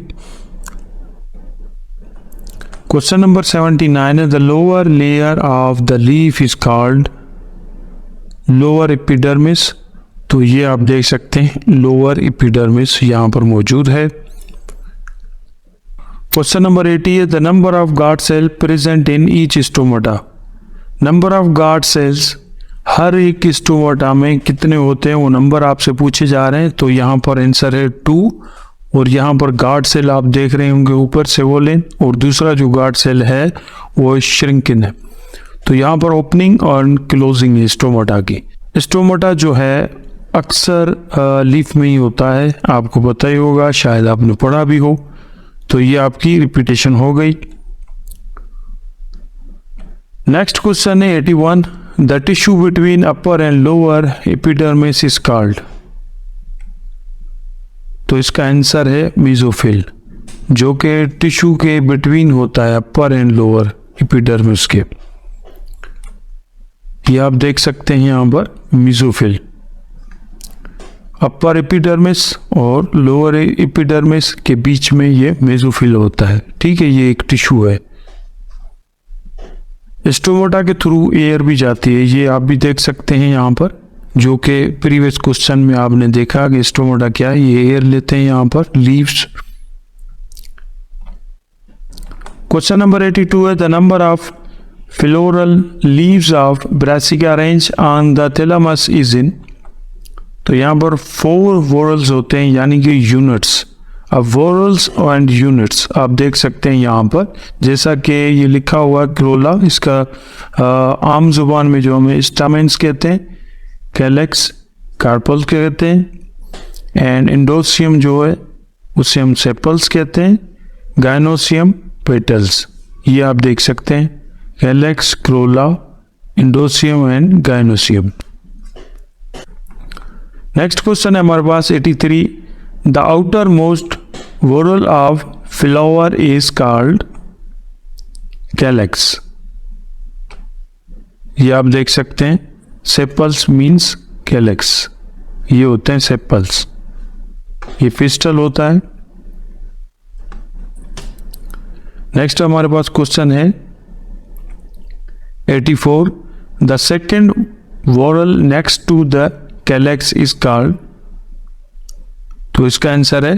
क्वेश्चन नंबर 79 है, the lower layer of the leaf is called lower epidermis. तो ये आप देख सकते हैं लोअर एपिडर्मिस यहां पर मौजूद है। क्वेश्चन नंबर 80 है, the number of guard cell present in each stomata. Number of guard cells हर एक स्टोमाटा में कितने होते हैं वो नंबर आपसे पूछे जा रहे हैं। तो यहाँ पर आंसर है 2, और यहाँ पर गार्ड सेल आप देख रहे होंगे ऊपर से वो लेन, और दूसरा जो गार्ड सेल है वो श्रिंकिन है। तो यहाँ पर ओपनिंग और क्लोजिंग है स्टोमाटा की। स्टोमाटा जो है अक्सर लीफ में ही होता है, आपको पता ही होगा, शायद आपने पढ़ा भी हो। तो ये आपकी रिपीटेशन हो गई। नेक्स्ट क्वेश्चन है 81, the tissue between upper and lower epidermis is called. तो इसका आंसर है मेसोफिल, जो कि टिश्यू के बिटवीन होता है अपर एंड लोअर एपिडर्मिस के। ये आप देख सकते हैं यहाँ पर मेसोफिल, अपर एपिडर्मिस और लोअर एपिडर्मिस के बीच में ये मेसोफिल होता है। ठीक है, ये एक टिश्यू है। स्टोमाटा के थ्रू एयर भी जाती है, ये आप भी देख सकते हैं यहाँ पर, जो कि प्रीवियस क्वेश्चन में आपने देखा कि स्टोमाटा क्या है, ये एयर लेते हैं यहाँ पर, लीव्स। क्वेश्चन नंबर 82 है the number of floral leaves of brassica range on the thalamus is in. तो यहाँ पर 4 वोरल्स होते हैं यानी कि यूनिट्स। अब वोरल्स एंड यूनिट्स आप देख सकते हैं यहाँ पर, जैसा कि ये लिखा हुआ क्रोला, इसका आम जुबान में जो हमें स्टामेंस कहते हैं, कैलेक्स कार्पल कहते हैं, एंड इंडोसियम जो है उसे हम सेपल्स कहते हैं, गायनोसियम पेटल्स। ये आप देख सकते हैं, calyx, corolla, androecium and gynoecium. Next question है हमारे पास 83 the outermost whorl of flower is called calyx। ये आप देख सकते हैं, सेपल्स मीन्स कैलेक्स, ये होते हैं सेपल्स, ये पिस्टल होता है। नेक्स्ट हमारे पास क्वेश्चन है 84 the second whorl next to the calyx is called. तो इसका आंसर है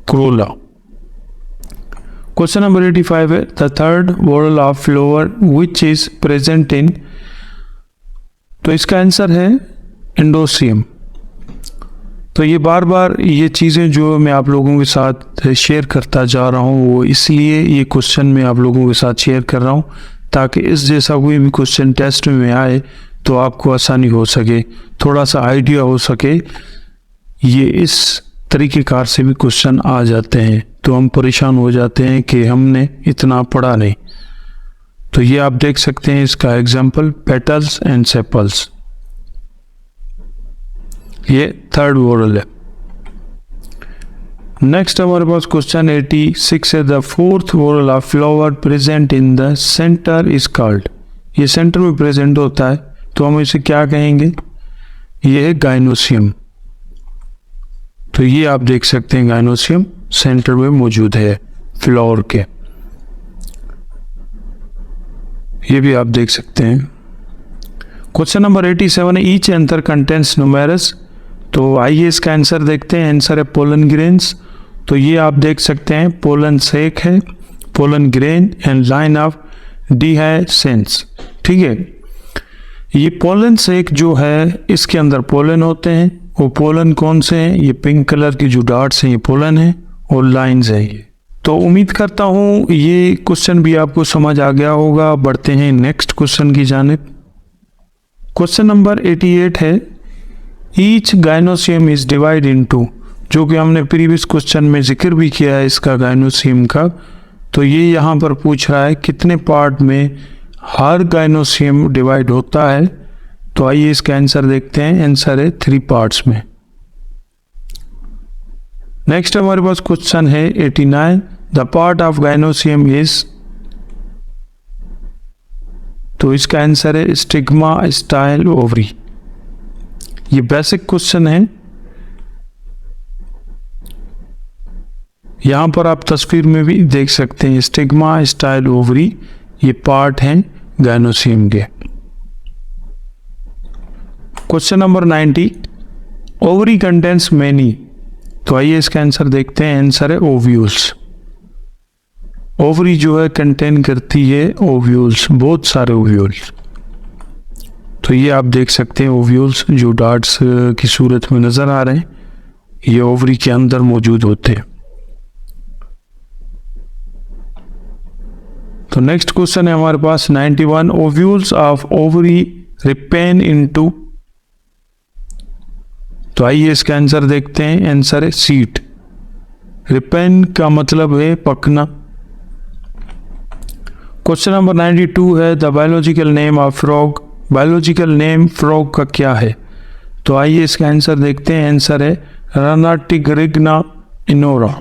क्रोला। क्वेश्चन नंबर 85 है the third whorl of flower which is present in. तो इसका आंसर है इंडोसियम। तो ये बार बार ये चीज़ें जो मैं आप लोगों के साथ शेयर करता जा रहा हूँ, वो इसलिए ये क्वेश्चन मैं आप लोगों के साथ शेयर कर रहा हूँ ताकि इस जैसा कोई भी क्वेश्चन टेस्ट में आए तो आपको आसानी हो सके, थोड़ा सा आइडिया हो सके। ये इस तरीक़ेकार से भी क्वेश्चन आ जाते हैं तो हम परेशान हो जाते हैं कि हमने इतना पढ़ा नहीं। तो ये आप देख सकते हैं इसका एग्जाम्पल, पेटल्स एंड सेपल्स, ये थर्ड whorl है। नेक्स्ट हमारे पास क्वेश्चन 86 है the fourth whorl of flower present in the centre is called. ये सेंटर में प्रेजेंट होता है तो हम इसे क्या कहेंगे, ये है गायनोसियम। तो ये आप देख सकते हैं गायनोसियम सेंटर में मौजूद है फ्लावर के, ये भी आप देख सकते हैं। क्वेश्चन नंबर 87 है ईच एंथर कंटेंट्स न्यूमेरस। तो आइए इसका आंसर देखते हैं। आंसर है पोलन ग्रेन्स। तो ये आप देख सकते हैं पोलन सेक है, pollen grain and line of dehiscence. ठीक है, ये पोलन सेक जो है इसके अंदर पोलन होते हैं। वो पोलन कौन से हैं, ये पिंक कलर की जो डॉट्स हैं ये पोलन है और लाइंस हैं ये। तो उम्मीद करता हूँ ये क्वेश्चन भी आपको समझ आ गया होगा। बढ़ते हैं नेक्स्ट क्वेश्चन की जानिब। क्वेश्चन नंबर 88 है each gynoecium is divide into, जो कि हमने प्रीवियस क्वेश्चन में जिक्र भी किया है इसका गायनोसियम का। तो ये यहाँ पर पूछ रहा है कितने पार्ट में हर गायनोसियम डिवाइड होता है। तो आइए इसका आंसर देखते हैं। आंसर है 3 पार्ट्स में। नेक्स्ट हमारे पास क्वेश्चन है 89 the part of gynoecium is. तो इसका आंसर है स्टिग्मा स्टाइल ओवरी। ये बेसिक क्वेश्चन है। यहां पर आप तस्वीर में भी देख सकते हैं स्टिग्मा स्टाइल ओवरी, ये पार्ट हैं गायनोसियम के। Question number 90 ovary contents many. तो आइए इसका आंसर देखते हैं। आंसर है ओव्यूल्स। ओवरी जो है कंटेन करती है ओव्यूल्स, बहुत सारे ओव्यूल्स। तो ये आप देख सकते हैं ओव्यूल्स जो डॉट्स की सूरत में नजर आ रहे हैं, ये ओवरी के अंदर मौजूद होते हैं। तो नेक्स्ट क्वेश्चन है हमारे पास 91 ovules of ovary ripen into. तो आइए इसका आंसर देखते हैं। आंसर है सीट। रिपेन का मतलब है पकना। क्वेश्चन नंबर 92 है the biological name of frog. Biological name frog का क्या है। तो आइए इसका आंसर देखते हैं। आंसर है रानाटिग्रिग्ना इनोरा।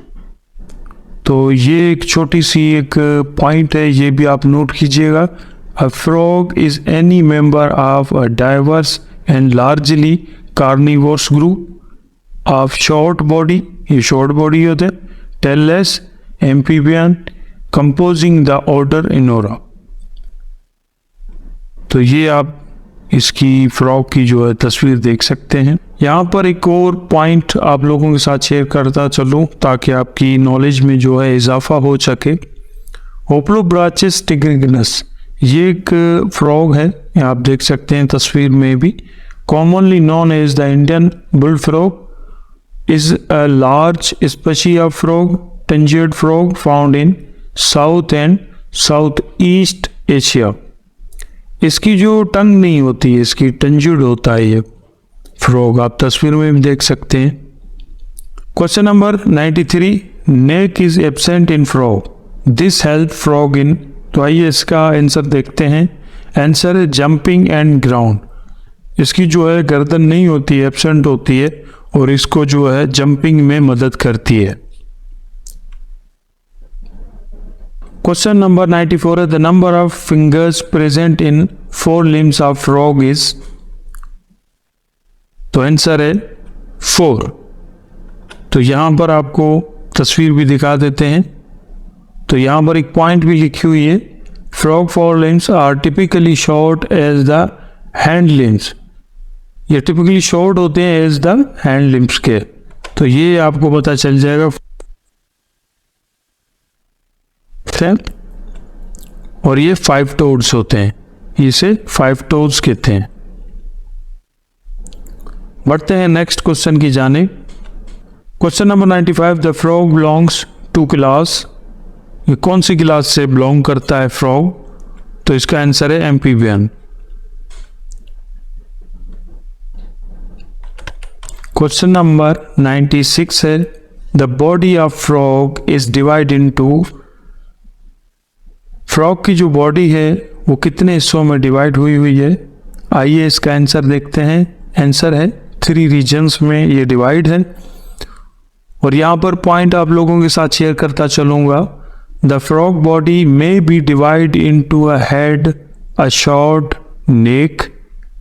तो ये एक छोटी सी एक पॉइंट है, ये भी आप नोट कीजिएगा। A frog is any member of a diverse and largely carnivorous group of short body, ये शॉर्ट बॉडी होते हैं, tailless amphibian composing the order Anura. तो ये आप इसकी फ्रॉक की जो है तस्वीर देख सकते हैं। यहाँ पर एक और पॉइंट आप लोगों के साथ शेयर करता चलूँ ताकि आपकी नॉलेज में जो है इजाफा हो सके। होप्लोब्राचिस टिग्रिग्नस ये एक फ्रॉग है, आप देख सकते हैं तस्वीर में भी। Commonly known as the Indian bull frog is a large species of frog, टेंजेड frog found in south and south east Asia. इसकी जो टंग नहीं होती है, इसकी टेंजेड होता है ये फ्रॉग, आप तस्वीर में भी देख सकते हैं। Question number 93, neck is absent in frog, this help frog in. तो आइए इसका आंसर देखते हैं। आंसर है जंपिंग एंड ग्राउंड। इसकी जो है गर्दन नहीं होती है, एब्सेंट होती है, और इसको जो है जंपिंग में मदद करती है। क्वेश्चन नंबर 94 है the number of fingers present in 4 limbs of frog is. तो आंसर है 4। तो यहां पर आपको तस्वीर भी दिखा देते हैं। तो यहां पर एक पॉइंट भी लिखी हुई है, frog 4 limbs are typically short as the hand limbs. ये टिपिकली शॉर्ट होते हैं एज द हैंड लिम्स के। तो ये आपको पता चल जाएगा। और ये 5 टोड्स होते हैं, इसे 5 टोड्स कहते हैं। बढ़ते हैं नेक्स्ट क्वेश्चन की जानिब। Question number 95, the frog belongs to class. ये कौन सी क्लास से बिलोंग करता है फ्रॉग? तो इसका आंसर है एम्फीबियन। क्वेश्चन नंबर 96 है the body of frog is divide into. Frog की जो बॉडी है वो कितने हिस्सों में डिवाइड हुई है? आइए इसका आंसर देखते हैं। आंसर है 3 रीजन्स में ये डिवाइड है। और यहाँ पर पॉइंट आप लोगों के साथ शेयर करता चलूँगा। The frog body may be divide into a head, a short neck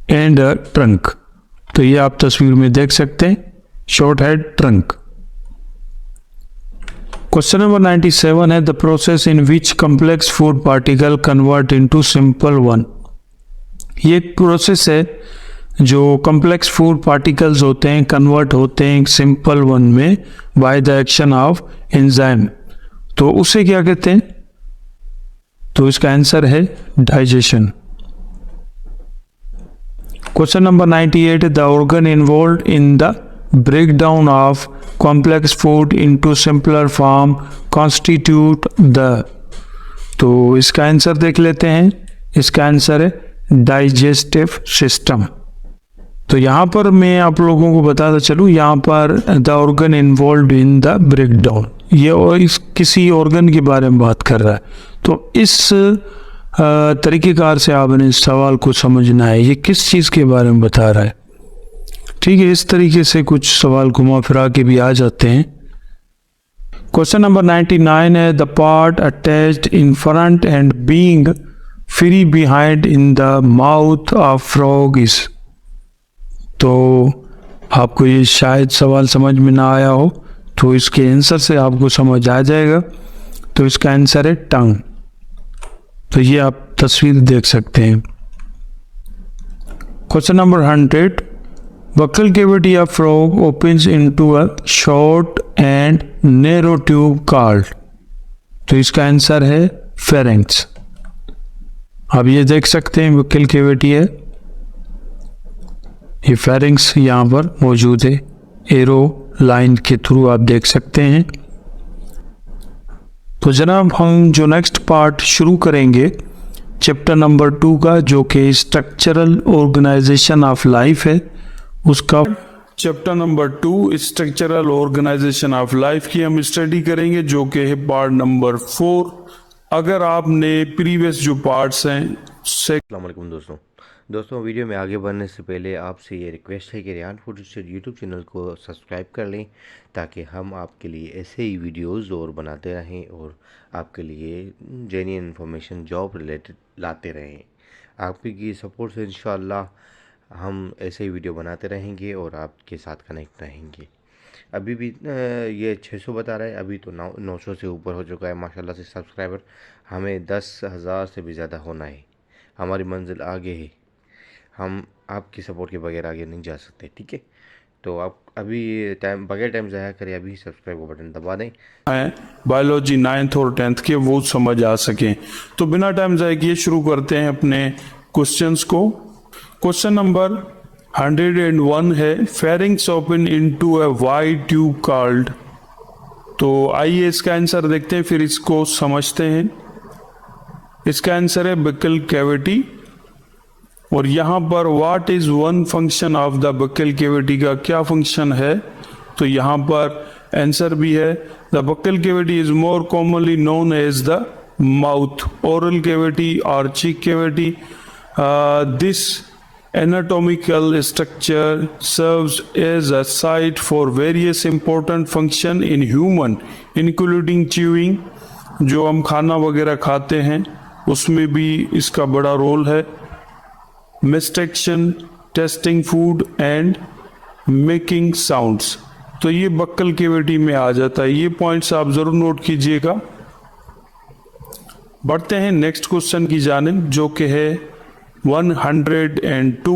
and a trunk. तो ये आप तस्वीर में देख सकते हैं, short head, trunk. Question number 97 है the process in which complex food particle convert into simple one. ये एक प्रोसेस है जो कॉम्प्लेक्स फूड पार्टिकल्स होते हैं कन्वर्ट होते हैं सिंपल वन में by the action of enzyme. तो उसे क्या कहते हैं? तो इसका आंसर है digestion. Question number 98 the organ involved in the breakdown of complex food into simpler form constitute the। तो इसका आंसर देख लेते हैं। इसका आंसर है डाइजेस्टिव सिस्टम। तो यहाँ पर मैं आप लोगों को बताता चलूँ, यहाँ पर the organ involved in the breakdown, ये और इस किसी ऑर्गन के बारे में बात कर रहा है। तो इस तरीक़ेकार से आपने इस सवाल को समझना है, ये किस चीज़ के बारे में बता रहा है। ठीक है, इस तरीके से कुछ सवाल घुमा फिरा के भी आ जाते हैं। क्वेश्चन नंबर 99 है the part attached in front end being free behind in the mouth of frog is. तो आपको ये शायद सवाल समझ में ना आया हो, तो इसके आंसर से आपको समझ आ जाएगा। तो इसका आंसर है टंग। तो ये आप तस्वीर देख सकते हैं। Question number 100 buccal cavity of frog opens into a short and narrow tube called। तो इसका आंसर है pharynx। अब ये देख सकते हैं buccal cavity है, ये pharynx यहाँ पर मौजूद है, एरो लाइन के थ्रू आप देख सकते हैं। तो जनाब हम जो नेक्स्ट पार्ट शुरू करेंगे चैप्टर नंबर 2 का, जो कि स्ट्रक्चरल ऑर्गेनाइजेशन ऑफ लाइफ है, उसका chapter number 2 structural organisation of life की हम स्टडी करेंगे, जो कि है पार्ट नंबर 4। अगर आपने प्रीवियस जो पार्ट्स हैं
अस्सलाम वालेकुम दोस्तों वीडियो में आगे बढ़ने से पहले आपसे ये रिक्वेस्ट है कि Rehan food study YouTube channel को सब्सक्राइब कर लें ताकि हम आपके लिए ऐसे ही वीडियोस और बनाते रहें और आपके लिए जेन्युइन इन्फॉर्मेशन जॉब रिलेटेड लाते रहें। आपकी सपोर्ट से इंशाअल्लाह हम ऐसे ही वीडियो बनाते रहेंगे और आपके साथ कनेक्ट रहेंगे। अभी भी ये 600 बता रहा है, अभी तो 900 से ऊपर हो चुका है माशाल्लाह से सब्सक्राइबर। हमें 10,000 से भी ज़्यादा होना है, हमारी मंजिल आगे है, हम आपकी सपोर्ट के बगैर आगे नहीं जा सकते। ठीक है, तो आप अभी बगैर टाइम ज़ाया करें अभी सब्सक्राइब का बटन दबा दें।
बायोलॉजी 9th और 10th के वो समझ आ सकें। तो बिना टाइम ज़ाया किए शुरू करते हैं अपने क्वेश्चंस को। क्वेश्चन नंबर 101 है, pharynx open into a wide tube called. तो आइए इसका आंसर देखते हैं, फिर इसको समझते हैं। इसका आंसर है बक्कल कैविटी। और यहां पर what is one function of the buccal cavity का क्या फंक्शन है, तो यहां पर आंसर भी है the buccal cavity is more commonly known as the mouth, oral cavity और cheek cavity. This anatomical structure serves as a site for various important function in human including chewing, जो हम खाना वगैरह खाते हैं उसमें भी इसका बड़ा रोल है, mastication, testing food and making sounds। तो ये बक्कल कैविटी में आ जाता है, ये पॉइंट्स आप जरूर नोट कीजिएगा। बढ़ते हैं नेक्स्ट क्वेश्चन की जानिब, जो कि है 102।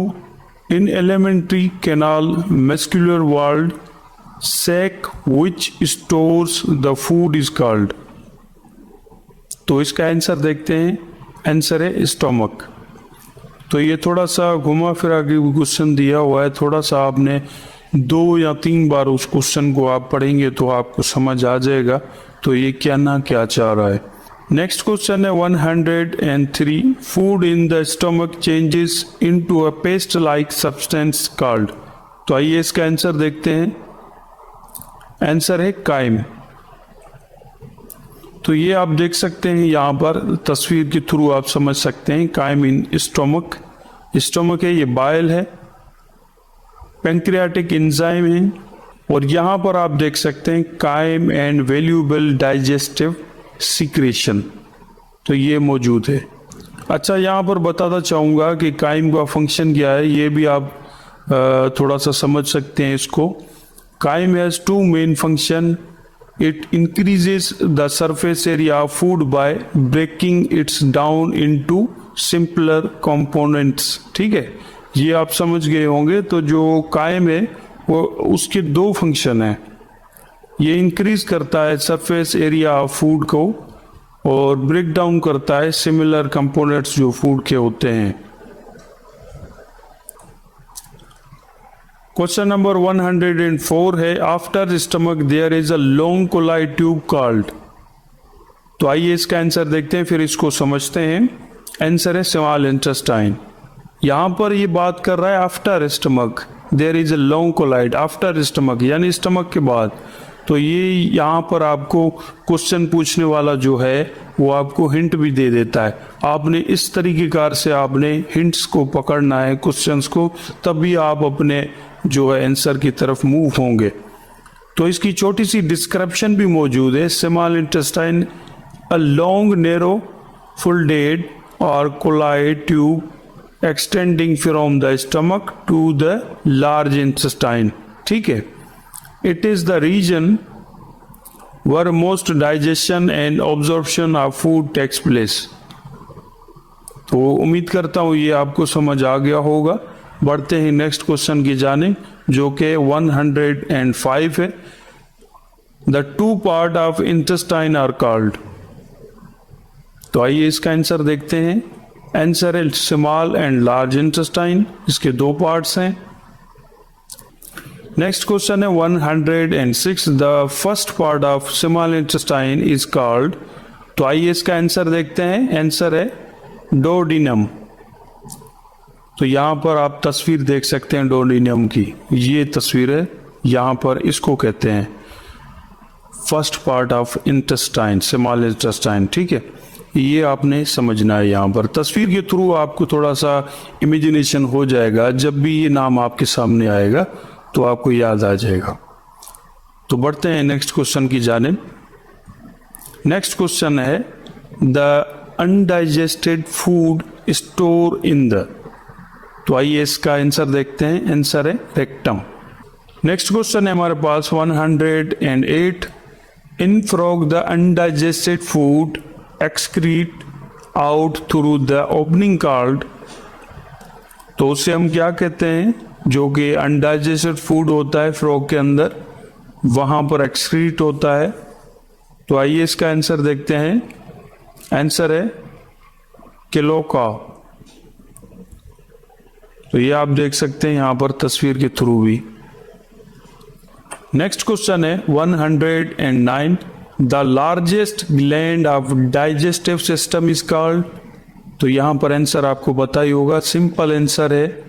In elementary canal muscular wall sac which stores the food is called। तो इसका आंसर देखते हैं, आंसर है स्टोमक। तो ये थोड़ा सा घुमा फिरा के क्वेश्चन दिया हुआ है, थोड़ा सा आपने 2 या 3 बार उस क्वेश्चन को आप पढ़ेंगे तो आपको समझ आ जाएगा तो ये क्या ना क्या चाह रहा है। नेक्स्ट क्वेश्चन है 103, food in the stomach changes into a paste like substance called. तो आइए इसका आंसर देखते हैं, आंसर है काइम। तो ये आप देख सकते हैं यहां पर तस्वीर के थ्रू आप समझ सकते हैं, काइम इन स्टमक, स्टमक है, ये बाइल है, पैंक्रियाटिक एंजाइम है, और यहां पर आप देख सकते हैं chyme and valuable digestive secretion, तो ये मौजूद है। अच्छा, यहाँ पर बताना चाहूँगा कि काइम का फंक्शन क्या है, ये भी आप थोड़ा सा समझ सकते हैं इसको। Chyme has 2 main function, it increases the surface area of food by breaking its down into simpler components. ठीक है, ये आप समझ गए होंगे। तो जो काइम है वो उसके 2 फंक्शन हैं, ये इंक्रीज करता है सरफेस एरिया ऑफ फूड को और ब्रेक डाउन करता है सिमिलर कंपोनेंट्स जो फूड के होते हैं। क्वेश्चन नंबर 104 है, after stomach there is a long colloid tube called. तो आइए इसका आंसर देखते हैं, फिर इसको समझते हैं। आंसर है स्मॉल इंटेस्टाइन। यहां पर ये बात कर रहा है after stomach there is a long colloid, after stomach यानी स्टमक के बाद। तो ये यहाँ पर आपको क्वेश्चन पूछने वाला जो है वो आपको हिंट भी दे देता है। आपने इस तरीके कार से आपने हिंट्स को पकड़ना है क्वेश्चंस को, तभी आप अपने जो है आंसर की तरफ मूव होंगे। तो इसकी छोटी सी डिस्क्रिप्शन भी मौजूद है। Small intestine a long narrow folded or colloid tube extending from the stomach to the large intestine. ठीक है, it is the region where most digestion and absorption of food takes place. तो उम्मीद करता हूँ ये आपको समझ आ गया होगा। बढ़ते हैं नेक्स्ट क्वेश्चन की जाने, जो कि 105 है। The two part of intestine are called। तो आइए इसका आंसर देखते हैं। आंसर है स्मॉल एंड लार्ज इंटेस्टाइन, इसके 2 पार्ट्स हैं। नेक्स्ट क्वेश्चन है 106, the first part of small intestine is called. तो आइए इसका आंसर देखते हैं। आंसर है डोडिनम। तो यहां पर आप तस्वीर देख सकते हैं डोडिनम की, ये तस्वीर है, यहां पर इसको कहते हैं first part of intestine, small intestine. ठीक है, ये आपने समझना है। यहाँ पर तस्वीर के थ्रू आपको थोड़ा सा इमेजिनेशन हो जाएगा, जब भी ये नाम आपके सामने आएगा तो आपको याद आ जाएगा। तो बढ़ते हैं नेक्स्ट क्वेश्चन की जानिब। नेक्स्ट क्वेश्चन है the undigested food store in the. तो आइए इसका आंसर देखते हैं। आंसर है रेक्टम। नेक्स्ट क्वेश्चन है हमारे पास 108, इन frog the undigested food excrete out through the opening called, तो उसे हम क्या कहते हैं, जो कि अनडाइजेस्टेड फूड होता है फ्रॉग के अंदर, वहां पर एक्सक्रीट होता है। तो आइए इसका आंसर देखते हैं। आंसर है क्लोका। तो ये आप देख सकते हैं यहां पर तस्वीर के थ्रू भी। नेक्स्ट क्वेश्चन है 109, the largest gland of digestive system is called. तो यहां पर आंसर आपको पता ही होगा, सिंपल आंसर है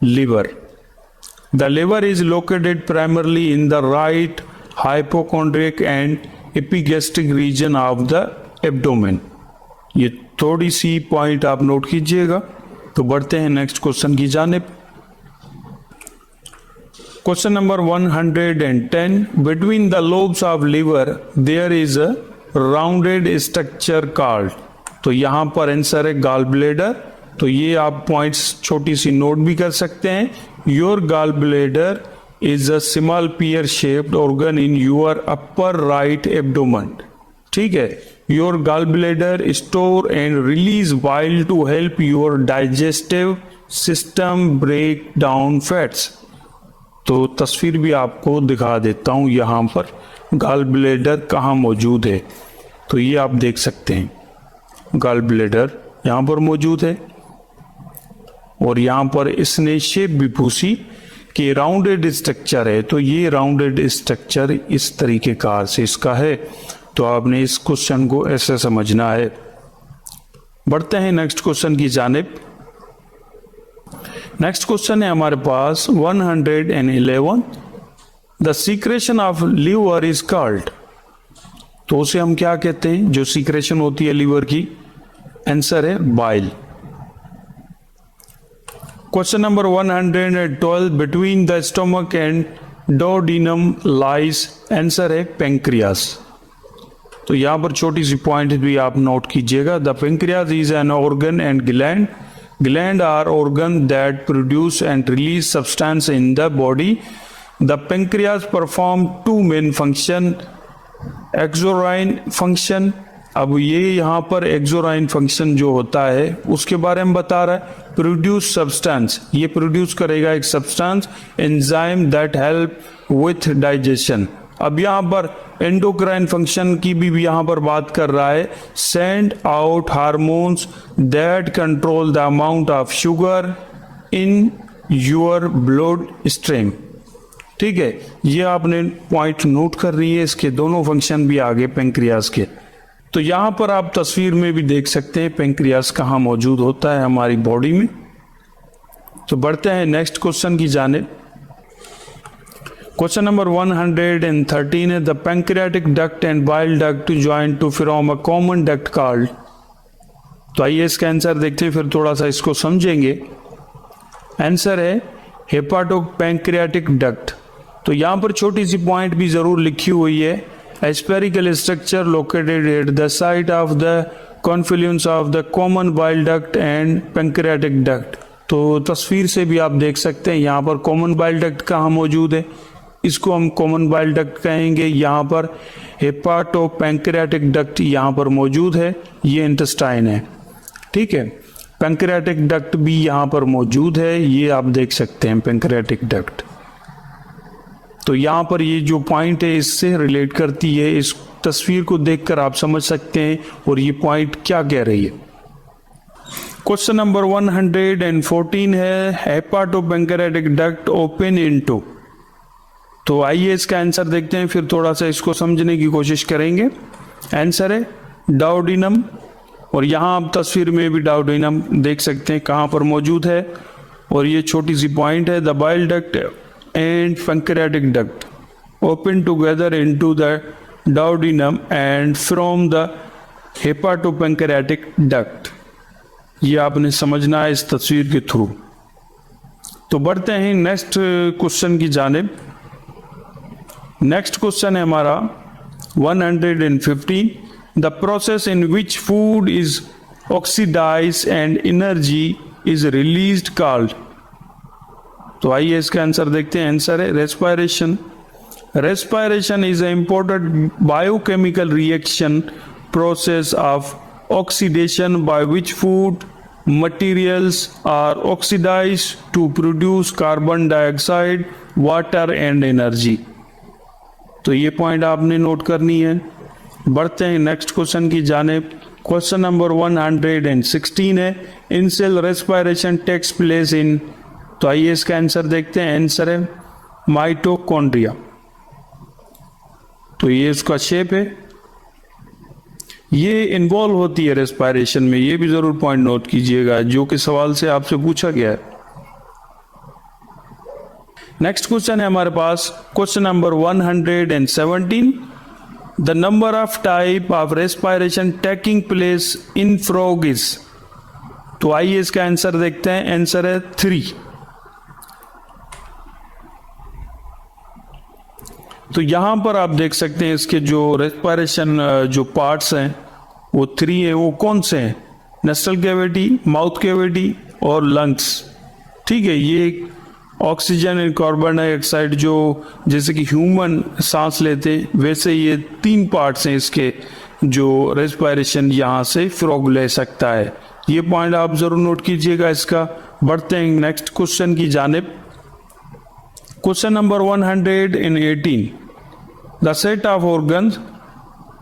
liver. The liver is located primarily in the right hypochondriac and epigastric region of the abdomen. ये थोड़ी सी पॉइंट आप नोट कीजिएगा। तो बढ़ते हैं नेक्स्ट क्वेश्चन की जानिब। Question number 110, between the lobes of liver there is a rounded structure called. तो यहां पर आंसर है गॉल ब्लेडर। तो ये आप पॉइंट्स छोटी सी नोट भी कर सकते हैं। Your gall bladder is a small pear shaped organ in your upper right abdomen. ठीक है, your gall bladder store and release bile to help your digestive system break down fats. तो तस्वीर भी आपको दिखा देता हूं, यहां पर गॉल ब्लेडर कहाँ मौजूद है। तो ये आप देख सकते हैं, गॉल ब्लेडर यहां पर मौजूद है और यहां पर इसने शेप भी पूछी कि राउंडेड स्ट्रक्चर है। तो ये राउंडेड स्ट्रक्चर इस तरीके कार से इसका है। तो आपने इस क्वेश्चन को ऐसे समझना है। बढ़ते हैं नेक्स्ट क्वेश्चन की जानिब। नेक्स्ट क्वेश्चन है हमारे पास 111, the secretion of liver is called. तो उसे हम क्या कहते हैं, जो सीक्रेशन होती है लिवर की। आंसर है bile. Question number 112, between the stomach and duodenum lies. Answer है पेंक्रियास। तो यहां पर छोटी सी पॉइंट भी आप नोट कीजिएगा। The pancreas is an organ and gland. Gland are organ that produce and release substance in the body. The pancreas perform two main function, exorine function। अब ये यहाँ पर एक्सोराइन फंक्शन जो होता है उसके बारे में बता रहा है। प्रोड्यूस सब्सटेंस, ये प्रोड्यूस करेगा एक substance, enzyme that help with digestion. अब यहाँ पर एंडोक्राइन फंक्शन की भी यहाँ पर बात कर रहा है। Send out hormones that control the amount of sugar in your blood stream. ठीक है, ये आपने पॉइंट नोट कर रही है। इसके दोनों फंक्शन भी आगे पेंक्रियास के। तो यहां पर आप तस्वीर में भी देख सकते हैं पेंक्रियास कहाँ मौजूद होता है हमारी बॉडी में। तो बढ़ते हैं नेक्स्ट क्वेश्चन की जानिब। क्वेश्चन नंबर 113 है, the pancreatic duct and bile duct join to form a common duct called. तो आइए इसका आंसर देखते हैं, फिर थोड़ा सा इसको समझेंगे। आंसर है हेपाटो पैंक्रियाटिक डक्ट। तो यहां पर छोटी सी पॉइंट भी जरूर लिखी हुई है। Spherical structure located at the site of the Confluence of the common bile duct and pancreatic duct. तो तस्वीर से भी आप देख सकते हैं यहाँ पर कॉमन बाइल डक्ट कहाँ मौजूद है, इसको हम कॉमन बाइल डक्ट कहेंगे। यहाँ पर हेपाटो पैंक्रियाटिक डक्ट यहाँ पर मौजूद है, ये इंटेस्टाइन है। ठीक है, पैंक्रियाटिक डक्ट भी यहाँ पर मौजूद है, ये आप देख सकते हैं पैंक्रियाटिक डक्ट। तो यहाँ पर ये जो पॉइंट है इससे रिलेट करती है, इस तस्वीर को देखकर आप समझ सकते हैं और ये पॉइंट क्या कह रही है। क्वेश्चन नंबर 114 है, हेपाटो पैंक्रियाटिक डक्ट ओपन इनटू। तो आइए इसका आंसर देखते हैं, फिर थोड़ा सा इसको समझने की कोशिश करेंगे। आंसर है डाउडिनम। और यहाँ आप तस्वीर में भी डाउडिनम देख सकते हैं कहाँ पर मौजूद है। और ये छोटी सी पॉइंट है, the bile duct and pancreatic duct open together into the duodenum and from the hepato pancreatic duct. ये आपने समझना है इस तस्वीर के थ्रू। तो बढ़ते हैं नेक्स्ट क्वेश्चन की जानिब। नेक्स्ट क्वेश्चन है हमारा 115, the process in which food is oxidise and energy is released called. तो आइए इसका आंसर देखते हैं। आंसर है respiration. Respiration is a important biochemical reaction process of oxidation by which food materials are oxidized to produce carbon dioxide, water and energy। तो ये पॉइंट आपने नोट करनी है। बढ़ते हैं नेक्स्ट क्वेश्चन की जानिब। क्वेश्चन नंबर 116 है, in cell respiration takes place in, तो आइए इसका आंसर देखते हैं। आंसर है माइटोकॉन्ड्रिया। तो ये इसका शेप है, ये इन्वॉल्व होती है रेस्पिरेशन में, ये भी जरूर पॉइंट नोट कीजिएगा जो कि सवाल से आपसे पूछा गया है। नेक्स्ट क्वेश्चन है हमारे पास question number 117, the number of type of respiration taking place in frog is, तो आइए इसका आंसर देखते हैं। आंसर है 3। तो यहां पर आप देख सकते हैं इसके जो रेस्पिरेशन जो पार्ट्स हैं वो 3 है। वो कौन से हैं? नेस्टल कैविटी, माउथ कैविटी और लंग्स। ठीक है, ये ऑक्सीजन और कार्बन डाइऑक्साइड जो जैसे कि ह्यूमन सांस लेते वैसे ये 3 पार्ट्स हैं इसके जो रेस्पिरेशन यहां से फ्रॉग ले सकता है। ये पॉइंट आप जरूर नोट कीजिएगा इसका। बढ़ते हैं नेक्स्ट क्वेश्चन की जानिब। Question number 118, the set of organs,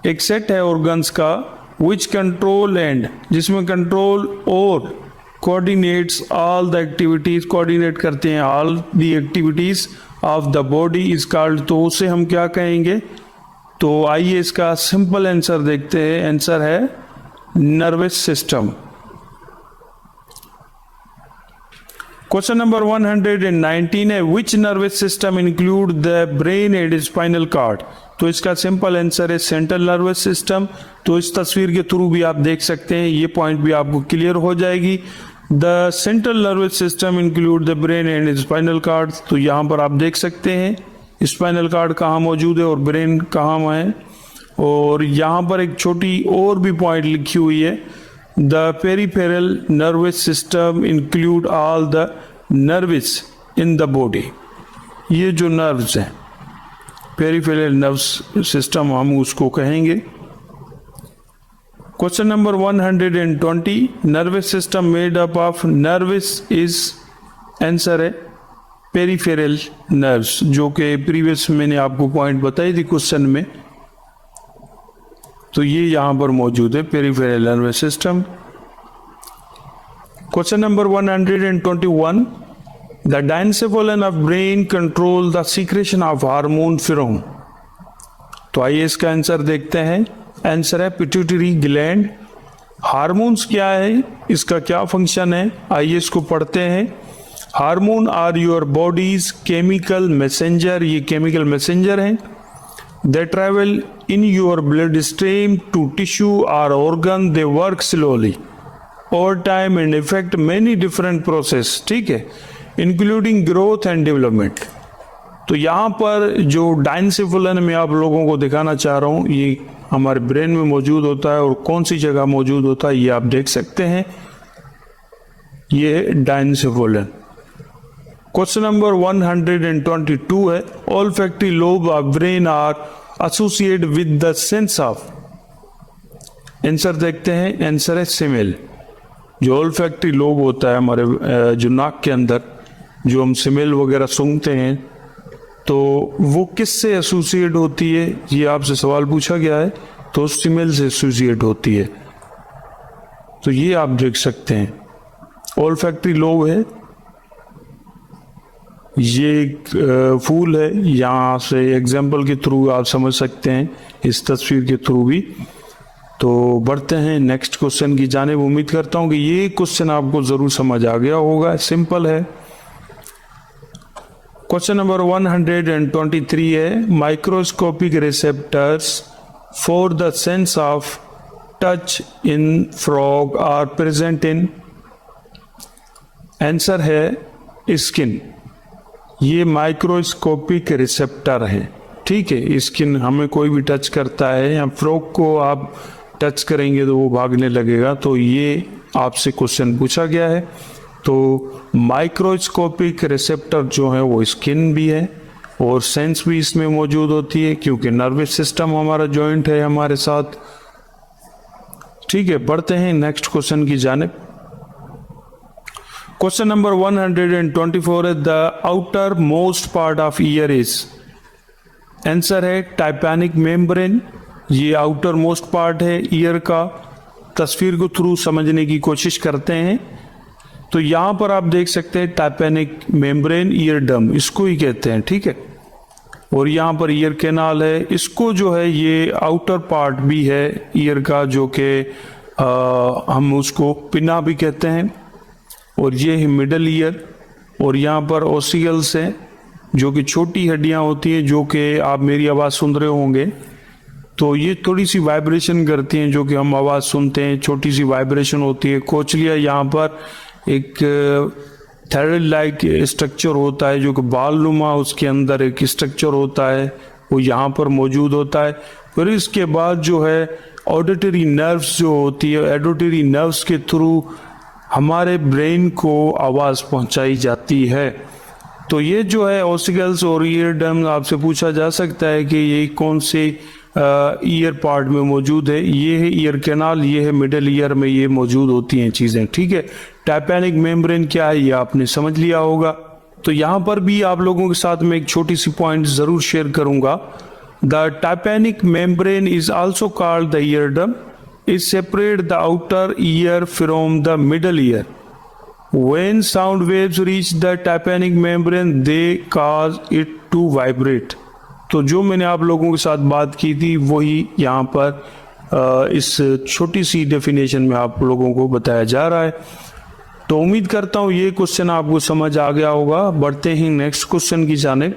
एक सेट है ऑर्गन्स का, विच कंट्रोल एंड, जिसमें कंट्रोल और coordinates all the activities, coordinate करते हैं all the activities of the body is called, तो उसे हम क्या कहेंगे? तो आइए इसका सिंपल आंसर देखते हैं। आंसर है नर्वस सिस्टम। क्वेश्चन नंबर 119 है, which nervous system include the brain and spinal cord, तो इसका सिंपल आंसर है सेंट्रल नर्वस सिस्टम। तो इस तस्वीर के थ्रू भी आप देख सकते हैं, ये पॉइंट भी आपको क्लियर हो जाएगी। The central nervous system include the brain and spinal cord, तो यहाँ पर आप देख सकते हैं स्पाइनल कॉर्ड कहाँ मौजूद है और ब्रेन कहाँ है। और यहाँ पर एक छोटी और भी पॉइंट लिखी हुई है, the peripheral nervous system include all the nerves in the body. ये जो नर्व्स हैं पेरिफेरल नर्व्स सिस्टम हम उसको कहेंगे। Question number 120, nervous system made up of nerves is, answer है पेरिफेरल नर्व्स, जो कि प्रीवियस मैंने आपको पॉइंट बताई थी क्वेश्चन में। तो ये यहां पर मौजूद है peripheral nervous system. Question number 121, the diencephalon of brain control the secretion of hormone from, तो आइए इसका आंसर देखते हैं। आंसर है पिट्यूटरी ग्लैंड। हार्मोन्स क्या है, इसका क्या फंक्शन है, आइए इसको पढ़ते हैं। Hormone are your body's chemical messenger, ये केमिकल मैसेंजर हैं। They travel in your blood stream to tissue और organ, they work slowly over time and effect many different process, ठीक है, इंक्लूडिंग ग्रोथ एंड डेवलपमेंट। तो यहाँ पर जो डायनेन्सेफलन मैं आप लोगों को दिखाना चाह रहा हूँ, ये हमारे ब्रेन में मौजूद होता है और कौन सी जगह मौजूद होता है ये आप देख सकते हैं, ये डायनेन्सेफलन। क्वेश्चन नंबर 122 है, olfactory lobe of brain are associated with the sense of, answer देखते हैं। आंसर है स्मेल। जो ऑल फैक्ट्री लोब होता है हमारे जो नाक के अंदर, जो हम स्मेल वगैरह सूंघते हैं, तो वो किससे एसोसिएट होती है, ये आपसे सवाल पूछा गया है, तो स्मेल से एसोसिएट होती है। तो ये आप देख सकते हैं ऑल फैक्ट्री लोब है, ये एक फूल है, यहाँ से एग्जाम्पल के थ्रू आप समझ सकते हैं, इस तस्वीर के थ्रू भी। तो बढ़ते हैं नेक्स्ट क्वेश्चन की जानिब। उम्मीद करता हूँ कि ये क्वेश्चन आपको जरूर समझ आ गया होगा, सिंपल है। क्वेश्चन नंबर 123 है, microscopic receptors for the sense of touch in frog are present in, answer है स्किन। ये माइक्रोस्कोपिक रिसेप्टर है, ठीक है। स्किन हमें कोई भी टच करता है या फ्रॉग को आप टच करेंगे तो वो भागने लगेगा, तो ये आपसे क्वेश्चन पूछा गया है। तो माइक्रोस्कोपिक रिसेप्टर जो है वो स्किन भी है और सेंस भी इसमें मौजूद होती है, क्योंकि नर्वस सिस्टम हमारा जॉइंट है हमारे साथ। ठीक है, बढ़ते हैं नेक्स्ट क्वेश्चन की जानिब। क्वेश्चन नंबर 124 है the outer most part of year is, answer है टाइपैनिक मेम्ब्रेन। ये आउटर मोस्ट पार्ट है ईयर का। तस्वीर को थ्रू समझने की कोशिश करते हैं। तो यहां पर आप देख सकते हैं टाइपैनिक मेम्ब्रेन ईयर डम, इसको ही कहते हैं, ठीक है। और यहाँ पर ईयर कैनाल है, इसको जो है ये आउटर पार्ट भी है ईयर का, जो कि हम उसको पिना भी कहते हैं। और ये है मिडल ईयर। और यहाँ पर ओसिकल्स हैं, जो कि छोटी हड्डियां होती हैं, जो कि आप मेरी आवाज़ सुन रहे होंगे। तो ये थोड़ी सी वाइब्रेशन करती हैं, जो कि हम आवाज़ सुनते हैं, छोटी सी वाइब्रेशन होती है। कोचलिया यहाँ पर एक थ्रेड लाइक स्ट्रक्चर होता है, जो कि बालनुमा उसके अंदर एक स्ट्रक्चर होता है, वो यहाँ पर मौजूद होता है। फिर इसके बाद जो है ऑडिटरी नर्व्स जो होती है, ऑडिटरी नर्व्स के थ्रू हमारे ब्रेन को आवाज़ पहुंचाई जाती है। तो ये जो है ओसिकल्स और ईयर डम, आपसे पूछा जा सकता है कि ये कौन से ईयर पार्ट में मौजूद है। ये है ईयर कैनाल, ये है मिडल ईयर में ये मौजूद होती हैं चीज़ें, ठीक है। टाइपैनिक मेम्ब्रेन क्या है ये आपने समझ लिया होगा। तो यहाँ पर भी आप लोगों के साथ में एक छोटी सी पॉइंट ज़रूर शेयर करूँगा। The tympanic membrane is also called the ear drum, is separate the outer ear from the middle ear. When sound waves reach the tympanic membrane, they cause it to vibrate. तो जो मैंने आप लोगों के साथ बात की थी वही यहाँ पर इस छोटी सी डेफिनेशन में आप लोगों को बताया जा रहा है। तो उम्मीद करता हूँ ये क्वेश्चन आपको समझ आ गया होगा। बढ़ते हैं नेक्स्ट क्वेश्चन की जानिब।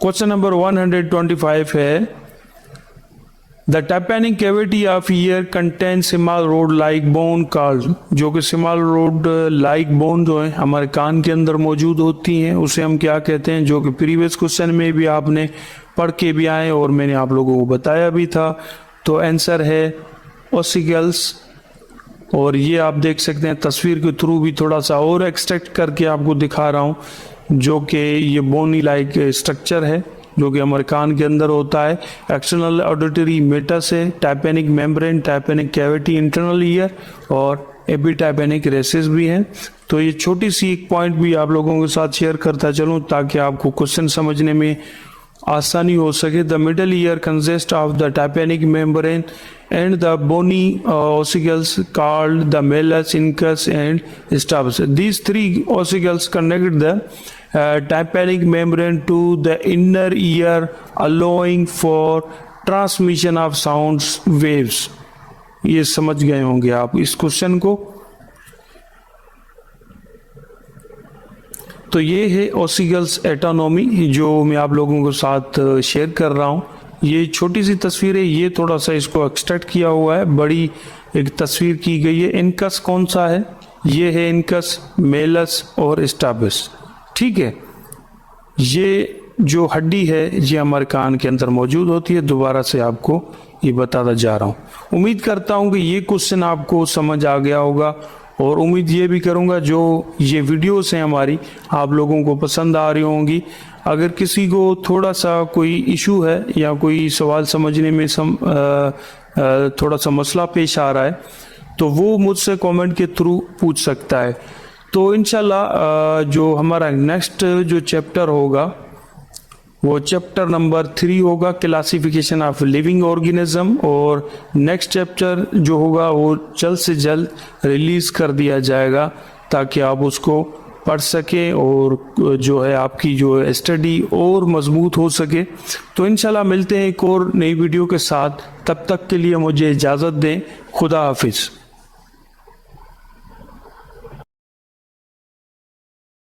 क्वेश्चन नंबर 125 है the tympanic cavity of ear contain small rod like bone called, जो कि स्मॉल रोड लाइक बोन जो है हमारे कान के अंदर मौजूद होती हैं, उसे हम क्या कहते हैं, जो कि प्रीवियस क्वेश्चन में भी आपने पढ़ के भी आए और मैंने आप लोगों को बताया भी था। तो आंसर है ओसिकल्स। और ये आप देख सकते हैं तस्वीर के थ्रू भी थोड़ा सा और एक्सट्रैक्ट करके आपको दिखा रहा हूँ, जो कि ये बोनी लाइक स्ट्रक्चर है, जो कि हमारे कान के अंदर होता है। एक्सटर्नल ऑडिटरी मेटस है, टाइपैनिक मेम्ब्रेन, टाइपैनिक कैविटी इंटरनल ईयर, और एपिटाइपैनिक रेसेस भी हैं। तो ये छोटी सी एक पॉइंट भी आप लोगों के साथ शेयर करता चलूँ ताकि आपको क्वेश्चन समझने में आसानी हो सके। The middle ear consist of the tympanic membrane and the bony ossicles called the malleus, incus and stapes. These three ossicles connect the tympanic membrane to the inner ear, allowing for transmission of sounds waves. ये समझ गए होंगे आप इस क्वेश्चन को। तो ये है ओसिकल्स एटोनॉमी, जो मैं आप लोगों के साथ शेयर कर रहा हूँ। ये छोटी सी तस्वीर है, ये थोड़ा सा इसको एक्सट्रैक्ट किया हुआ है, बड़ी एक तस्वीर की गई है। इनकस कौन सा है, ये है इनकस, मेलस और स्टाबस, ठीक है। ये जो हड्डी है ये हमारे कान के अंदर मौजूद होती है। दोबारा से आपको ये बताता जा रहा हूँ। उम्मीद करता हूँ कि ये क्वेश्चन आपको समझ आ गया होगा, और उम्मीद ये भी करूँगा जो ये वीडियोस हैं हमारी आप लोगों को पसंद आ रही होंगी। अगर किसी को थोड़ा सा कोई इशू है या कोई सवाल समझने में थोड़ा सा मसला पेश आ रहा है, तो वो मुझसे कमेंट के थ्रू पूछ सकता है। तो इंशाल्लाह जो हमारा नेक्स्ट जो चैप्टर होगा वो चैप्टर नंबर 3 होगा, क्लासिफिकेशन ऑफ लिविंग ऑर्गेनिज्म। और नेक्स्ट चैप्टर जो होगा वो जल्द से जल्द रिलीज़ कर दिया जाएगा ताकि आप उसको पढ़ सकें और जो है आपकी जो स्टडी और मजबूत हो सके। तो इंशाल्लाह मिलते हैं एक और नई वीडियो के साथ। तब तक के लिए मुझे इजाज़त दें। खुदा हाफिज़।